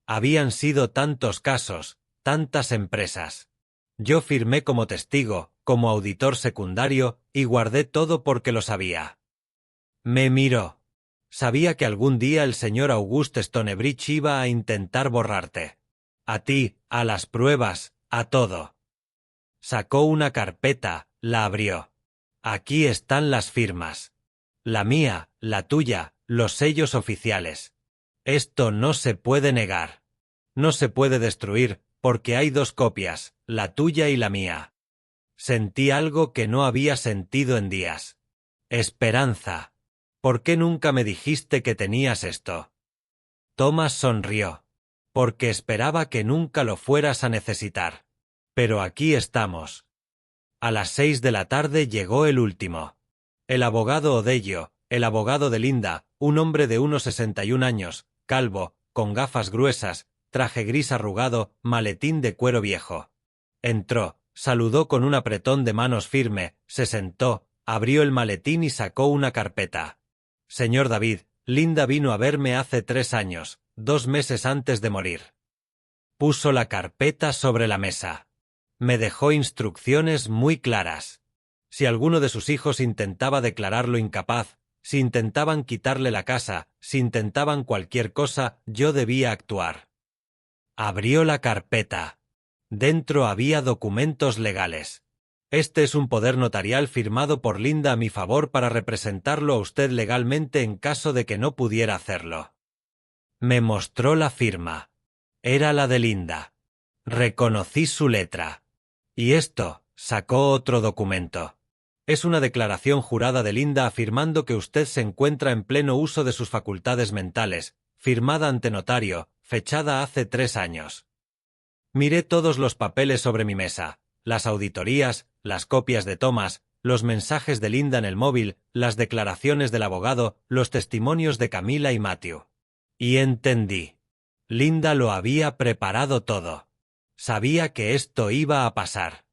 Speaker 1: Habían sido tantos casos, tantas empresas. Yo firmé como testigo, como auditor secundario, y guardé todo porque lo sabía. Me miró. Sabía que algún día el señor Auguste Stonebridge iba a intentar borrarte. A ti, a las pruebas, a todo. Sacó una carpeta, la abrió. Aquí están las firmas. La mía, la tuya, los sellos oficiales. Esto no se puede negar. No se puede destruir, porque hay dos copias, la tuya y la mía. Sentí algo que no había sentido en días. Esperanza. ¿Por qué nunca me dijiste que tenías esto? Thomas sonrió. Porque esperaba que nunca lo fueras a necesitar. Pero aquí estamos. A las 6 de la tarde llegó el último. El abogado Odello, el abogado de Linda, un hombre de unos 61 años, calvo, con gafas gruesas, traje gris arrugado, maletín de cuero viejo. Entró, saludó con un apretón de manos firme, se sentó, abrió el maletín y sacó una carpeta. Señor David, Linda vino a verme hace 3 años, 2 meses antes de morir. Puso la carpeta sobre la mesa. Me dejó instrucciones muy claras. Si alguno de sus hijos intentaba declararlo incapaz, si intentaban quitarle la casa, si intentaban cualquier cosa, yo debía actuar. Abrió la carpeta. Dentro había documentos legales. Este es un poder notarial firmado por Linda a mi favor para representarlo a usted legalmente en caso de que no pudiera hacerlo. Me mostró la firma. Era la de Linda. Reconocí su letra. Y esto, sacó otro documento. Es una declaración jurada de Linda afirmando que usted se encuentra en pleno uso de sus facultades mentales, firmada ante notario, fechada hace 3 años. Miré todos los papeles sobre mi mesa, las auditorías, las copias de Thomas, los mensajes de Linda en el móvil, las declaraciones del abogado, los testimonios de Camila y Matthew. Y entendí. Linda lo había preparado todo. Sabía que esto iba a pasar.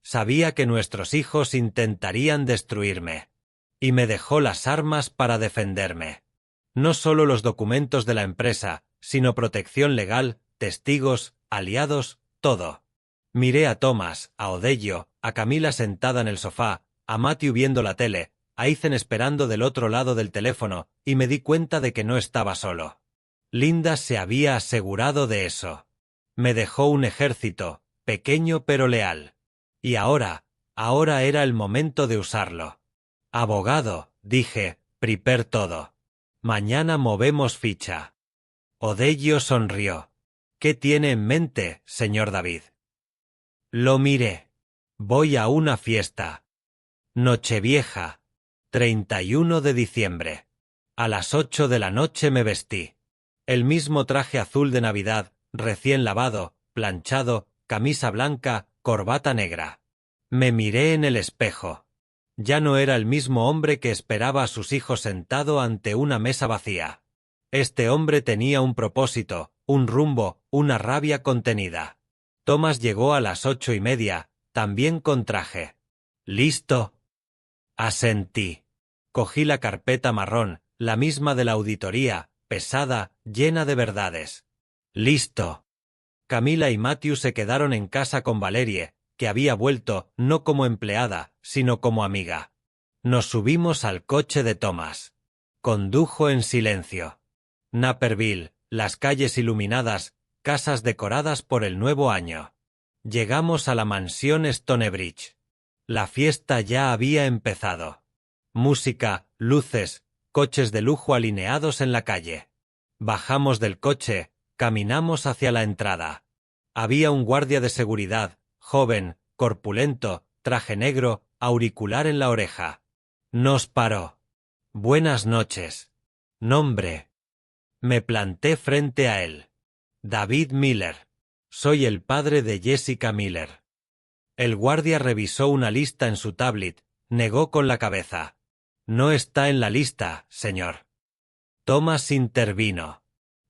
Speaker 1: Sabía que nuestros hijos intentarían destruirme. Y me dejó las armas para defenderme. No solo los documentos de la empresa, sino protección legal, testigos, aliados, todo. Miré a Thomas, a Odello, a Camila sentada en el sofá, a Matthew viendo la tele, a Ethan esperando del otro lado del teléfono, y me di cuenta de que no estaba solo. Linda se había asegurado de eso. Me dejó un ejército, pequeño pero leal. Y ahora era el momento de usarlo. Abogado, dije, prepare todo. Mañana movemos ficha. Odello sonrió. ¿Qué tiene en mente, señor David? Lo miré. Voy a una fiesta. Nochevieja. 31 de diciembre. A las 8 de la noche me vestí. El mismo traje azul de Navidad, recién lavado, planchado, camisa blanca, corbata negra. Me miré en el espejo. Ya no era el mismo hombre que esperaba a sus hijos sentado ante una mesa vacía. Este hombre tenía un propósito, un rumbo, una rabia contenida. Thomas llegó a las 8:30, también con traje. ¿Listo? Asentí. Cogí la carpeta marrón, la misma de la auditoría, pesada, llena de verdades. Listo. Camila y Matthew se quedaron en casa con Valerie, que había vuelto, no como empleada, sino como amiga. Nos subimos al coche de Thomas. Condujo en silencio. Naperville, las calles iluminadas, casas decoradas por el nuevo año. Llegamos a la mansión Stonebridge. La fiesta ya había empezado. Música, luces, coches de lujo alineados en la calle. Bajamos del coche, caminamos hacia la entrada. Había un guardia de seguridad, joven, corpulento, traje negro, auricular en la oreja. Nos paró. Buenas noches. Nombre. Me planté frente a él. David Miller. Soy el padre de Jessica Miller. El guardia revisó una lista en su tablet, negó con la cabeza. No está en la lista, señor. Thomas intervino.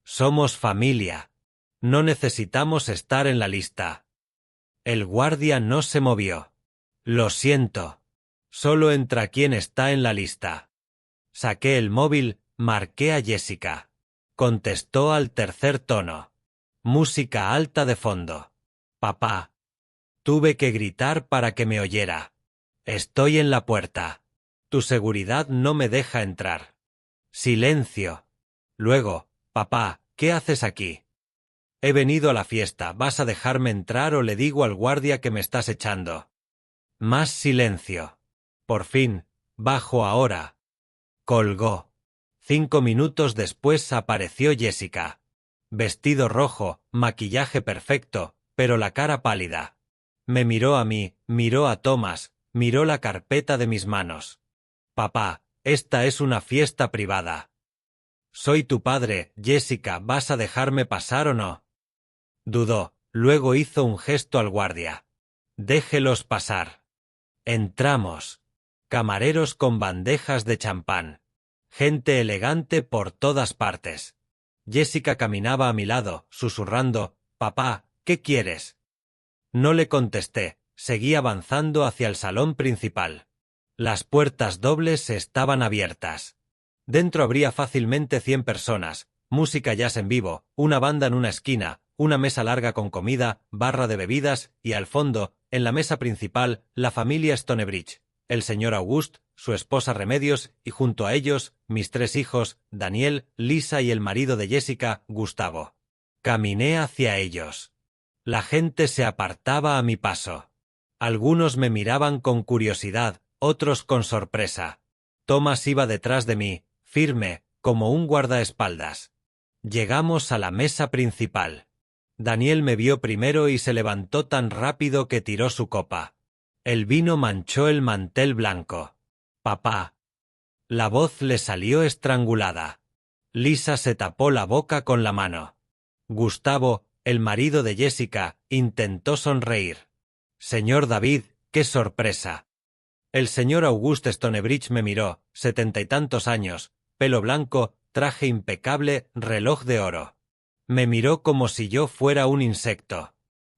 Speaker 1: Somos familia. No necesitamos estar en la lista. El guardia no se movió. Lo siento. Solo entra quien está en la lista. Saqué el móvil, marqué a Jessica. Contestó al tercer tono. Música alta de fondo. Papá. Tuve que gritar para que me oyera. Estoy en la puerta. Tu seguridad no me deja entrar. Silencio. Luego, papá, ¿qué haces aquí? He venido a la fiesta, ¿vas a dejarme entrar o le digo al guardia que me estás echando? Más silencio. Por fin, bajo ahora. Colgó. 5 minutos después apareció Jessica. Vestido rojo, maquillaje perfecto, pero la cara pálida. Me miró a mí, miró a Thomas, miró la carpeta de mis manos. Papá, esta es una fiesta privada. Soy tu padre, Jessica, ¿vas a dejarme pasar o no? Dudó, luego hizo un gesto al guardia. Déjelos pasar. Entramos. Camareros con bandejas de champán. Gente elegante por todas partes. Jessica caminaba a mi lado, susurrando, «Papá, ¿qué quieres?» No le contesté, seguí avanzando hacia el salón principal. Las puertas dobles estaban abiertas. Dentro habría fácilmente 100 personas, música jazz en vivo, una banda en una esquina, una mesa larga con comida, barra de bebidas y al fondo, en la mesa principal, la familia Stonebridge, el señor August, su esposa Remedios y junto a ellos, mis 3 hijos, Daniel, Lisa y el marido de Jessica, Gustavo. Caminé hacia ellos. La gente se apartaba a mi paso. Algunos me miraban con curiosidad, otros con sorpresa. Thomas iba detrás de mí, firme, como un guardaespaldas. Llegamos a la mesa principal. Daniel me vio primero y se levantó tan rápido que tiró su copa. El vino manchó el mantel blanco. «Papá». La voz le salió estrangulada. Lisa se tapó la boca con la mano. Gustavo, el marido de Jessica, intentó sonreír. «Señor David, qué sorpresa». El señor August Stonebridge me miró, 70 y tantos años, pelo blanco, traje impecable, reloj de oro. Me miró como si yo fuera un insecto.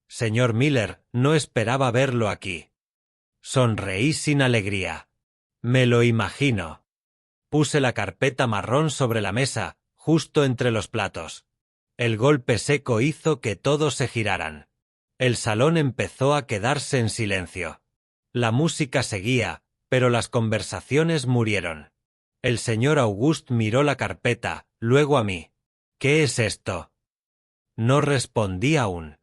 Speaker 1: «Señor Miller, no esperaba verlo aquí». Sonreí sin alegría. Me lo imagino. Puse la carpeta marrón sobre la mesa, justo entre los platos. El golpe seco hizo que todos se giraran. El salón empezó a quedarse en silencio. La música seguía, pero las conversaciones murieron. El señor August miró la carpeta, luego a mí. «¿Qué es esto?» No respondí aún.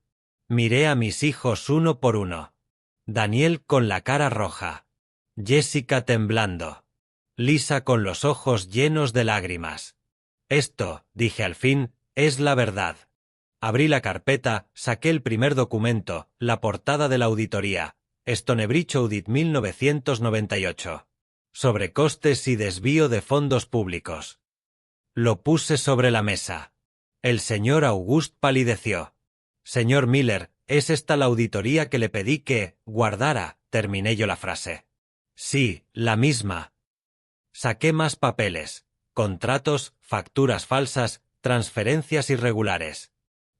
Speaker 1: Miré a mis hijos uno por uno. Daniel con la cara roja. Jessica temblando. Lisa con los ojos llenos de lágrimas. «Esto», dije al fin, «es la verdad». Abrí la carpeta, saqué el primer documento, la portada de la auditoría, Stonebridge Audit 1998. Sobrecostes y desvío de fondos públicos. Lo puse sobre la mesa. El señor August palideció. «Señor Miller, ¿es esta la auditoría que le pedí que guardara?» Terminé yo la frase. «Sí, la misma». Saqué más papeles, contratos, facturas falsas, transferencias irregulares.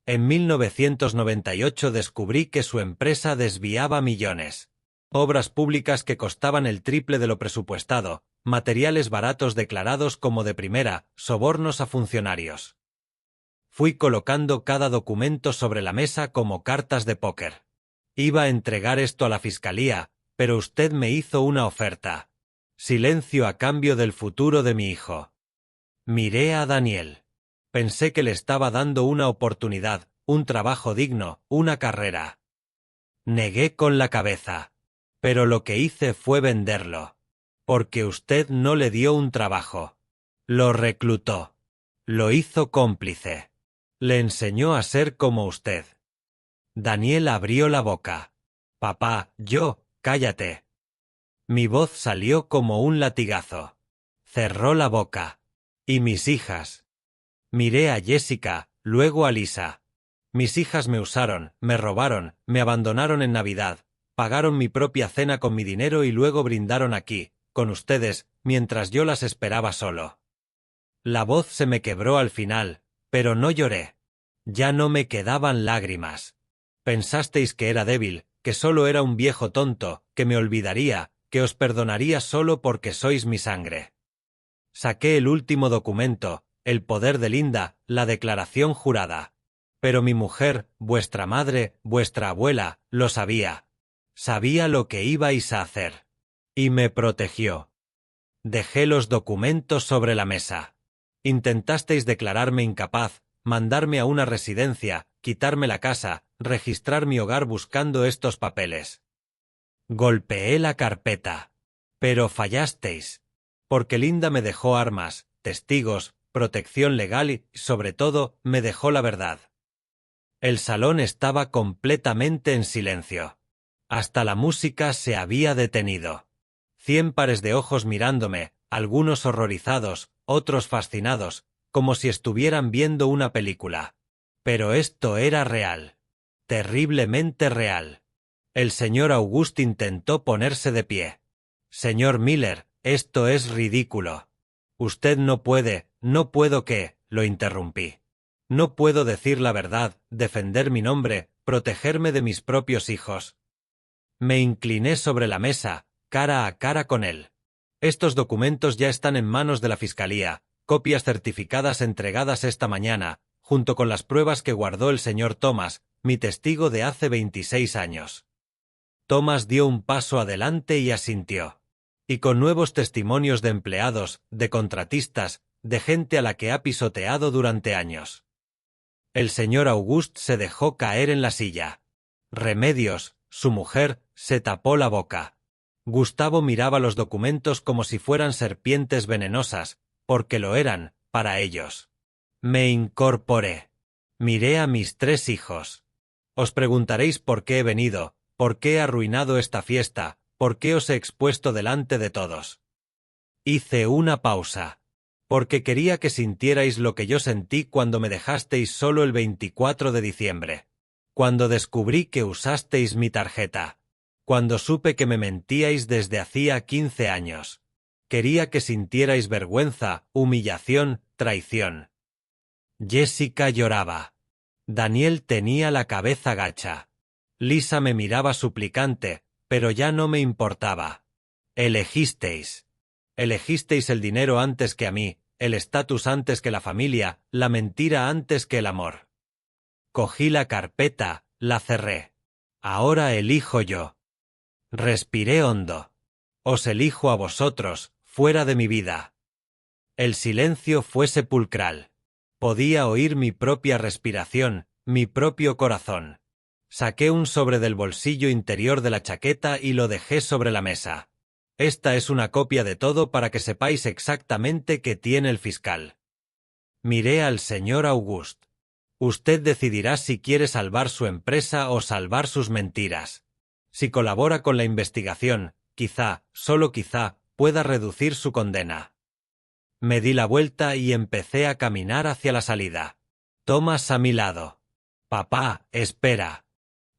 Speaker 1: En 1998 descubrí que su empresa desviaba millones. Obras públicas que costaban el triple de lo presupuestado, materiales baratos declarados como de primera, sobornos a funcionarios. Fui colocando cada documento sobre la mesa como cartas de póker. Iba a entregar esto a la fiscalía, pero usted me hizo una oferta. Silencio a cambio del futuro de mi hijo. Miré a Daniel. Pensé que le estaba dando una oportunidad, un trabajo digno, una carrera. Negué con la cabeza. Pero lo que hice fue venderlo. Porque usted no le dio un trabajo. Lo reclutó. Lo hizo cómplice. Le enseñó a ser como usted. Daniel abrió la boca. Papá, cállate. Mi voz salió como un latigazo. Cerró la boca. ¿Y mis hijas? Miré a Jessica, luego a Lisa. Mis hijas me usaron, me robaron, me abandonaron en Navidad, pagaron mi propia cena con mi dinero y luego brindaron aquí, con ustedes, mientras yo las esperaba solo. La voz se me quebró al final, pero no lloré. Ya no me quedaban lágrimas. Pensasteis que era débil, que solo era un viejo tonto, que me olvidaría, que os perdonaría solo porque sois mi sangre. Saqué el último documento, el poder de Linda, la declaración jurada. Pero mi mujer, vuestra madre, vuestra abuela, lo sabía. Sabía lo que ibais a hacer. Y me protegió. Dejé los documentos sobre la mesa. Intentasteis declararme incapaz, mandarme a una residencia, quitarme la casa, registrar mi hogar buscando estos papeles. Golpeé la carpeta. Pero fallasteis. Porque Linda me dejó armas, testigos, protección legal y, sobre todo, me dejó la verdad. El salón estaba completamente en silencio. Hasta la música se había detenido. 100 pares de ojos mirándome, algunos horrorizados, otros fascinados, como si estuvieran viendo una película. Pero esto era real. Terriblemente real. El señor August intentó ponerse de pie. Señor Miller, esto es ridículo. Usted no puedo que, lo interrumpí. No puedo decir la verdad, defender mi nombre, protegerme de mis propios hijos. Me incliné sobre la mesa, cara a cara con él. Estos documentos ya están en manos de la Fiscalía, copias certificadas entregadas esta mañana, junto con las pruebas que guardó el señor Thomas, mi testigo de hace 26 años. Thomas dio un paso adelante y asintió. Y con nuevos testimonios de empleados, de contratistas, de gente a la que ha pisoteado durante años. El señor August se dejó caer en la silla. Remedios, su mujer, se tapó la boca. Gustavo miraba los documentos como si fueran serpientes venenosas, porque lo eran, para ellos. Me incorporé. Miré a mis 3 hijos. Os preguntaréis por qué he venido, por qué he arruinado esta fiesta, por qué os he expuesto delante de todos. Hice una pausa. Porque quería que sintierais lo que yo sentí cuando me dejasteis solo el 24 de diciembre. Cuando descubrí que usasteis mi tarjeta. Cuando supe que me mentíais desde hacía 15 años. Quería que sintierais vergüenza, humillación, traición. Jessica lloraba. Daniel tenía la cabeza gacha. Lisa me miraba suplicante, pero ya no me importaba. Elegisteis. Elegisteis el dinero antes que a mí, el estatus antes que la familia, la mentira antes que el amor. Cogí la carpeta, la cerré. Ahora elijo yo. Respiré hondo. Os elijo a vosotros, fuera de mi vida. El silencio fue sepulcral. Podía oír mi propia respiración, mi propio corazón. Saqué un sobre del bolsillo interior de la chaqueta y lo dejé sobre la mesa. Esta es una copia de todo para que sepáis exactamente qué tiene el fiscal. Miré al señor August. Usted decidirá si quiere salvar su empresa o salvar sus mentiras. Si colabora con la investigación, quizá, solo quizá, pueda reducir su condena. Me di la vuelta y empecé a caminar hacia la salida. Thomas a mi lado. Papá, espera.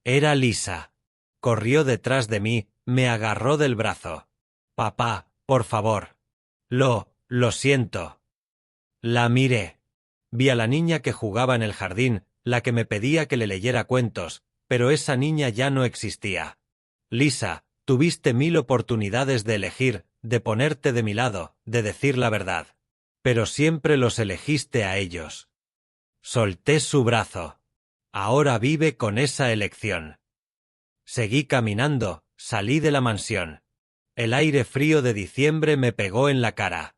Speaker 1: Era Lisa. Corrió detrás de mí, me agarró del brazo. Papá, por favor. Lo siento. La miré. Vi a la niña que jugaba en el jardín, la que me pedía que le leyera cuentos, pero esa niña ya no existía. Lisa, tuviste 1000 oportunidades de elegir, de ponerte de mi lado, de decir la verdad. Pero siempre los elegiste a ellos. Solté su brazo. Ahora vive con esa elección. Seguí caminando, salí de la mansión. El aire frío de diciembre me pegó en la cara.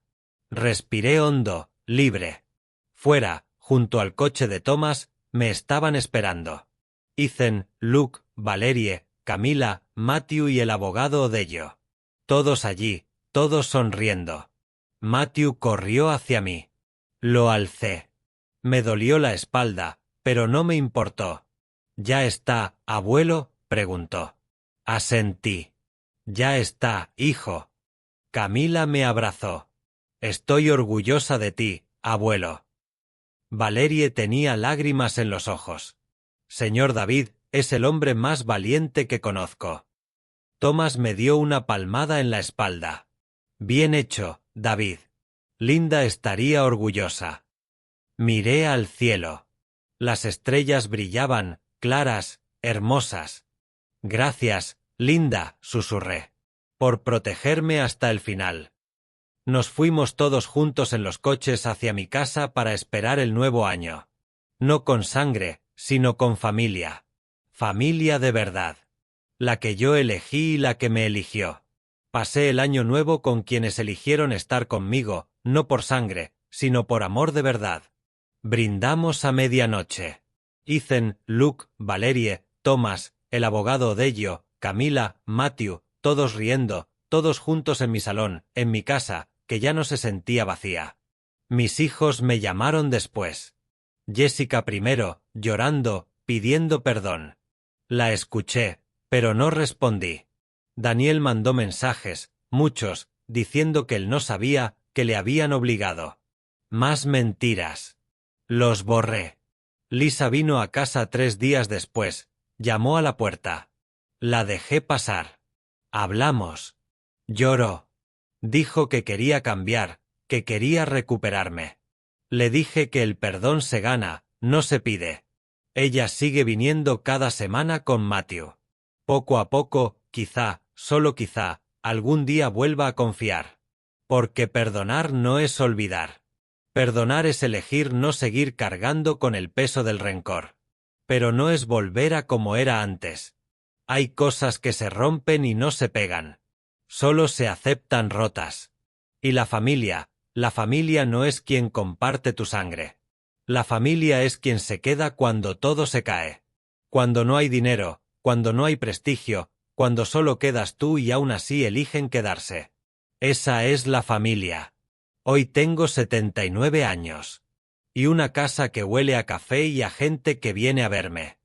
Speaker 1: Respiré hondo, libre. Fuera, junto al coche de Thomas, me estaban esperando. Ethan, Luke, Valerie, Camila, Matthew y el abogado Odello. Todos allí, todos sonriendo. Matthew corrió hacia mí. Lo alcé. Me dolió la espalda, pero no me importó. ¿Ya está, abuelo?, preguntó. Asentí. Ya está, hijo. Camila me abrazó. Estoy orgullosa de ti, abuelo. Valerie tenía lágrimas en los ojos. Señor David, es el hombre más valiente que conozco. Thomas me dio una palmada en la espalda. Bien hecho, David. Linda estaría orgullosa. Miré al cielo. Las estrellas brillaban, claras, hermosas. Gracias, Linda, susurré, por protegerme hasta el final. Nos fuimos todos juntos en los coches hacia mi casa para esperar el nuevo año. No con sangre, sino con familia. Familia de verdad. La que yo elegí y la que me eligió. Pasé el año nuevo con quienes eligieron estar conmigo, no por sangre, sino por amor de verdad. Brindamos a medianoche. Ethan, Luke, Valerie, Thomas, el abogado Odello, Camila, Matthew, todos riendo, todos juntos en mi salón, en mi casa, que ya no se sentía vacía. Mis hijos me llamaron después. Jessica primero, llorando, pidiendo perdón. La escuché, pero no respondí. Daniel mandó mensajes, muchos, diciendo que él no sabía, que le habían obligado. Más mentiras. Los borré. Lisa vino a casa 3 días después, llamó a la puerta. La dejé pasar. Hablamos. Lloró. Dijo que quería cambiar, que quería recuperarme. Le dije que el perdón se gana, no se pide. Ella sigue viniendo cada semana con Matthew. Poco a poco, quizá, solo quizá, algún día vuelva a confiar. Porque perdonar no es olvidar. Perdonar es elegir no seguir cargando con el peso del rencor. Pero no es volver a como era antes. Hay cosas que se rompen y no se pegan. Solo se aceptan rotas. Y la familia no es quien comparte tu sangre. La familia es quien se queda cuando todo se cae. Cuando no hay dinero, cuando no hay prestigio, cuando solo quedas tú y aún así eligen quedarse. Esa es la familia. Hoy tengo 79 años. Y una casa que huele a café y a gente que viene a verme.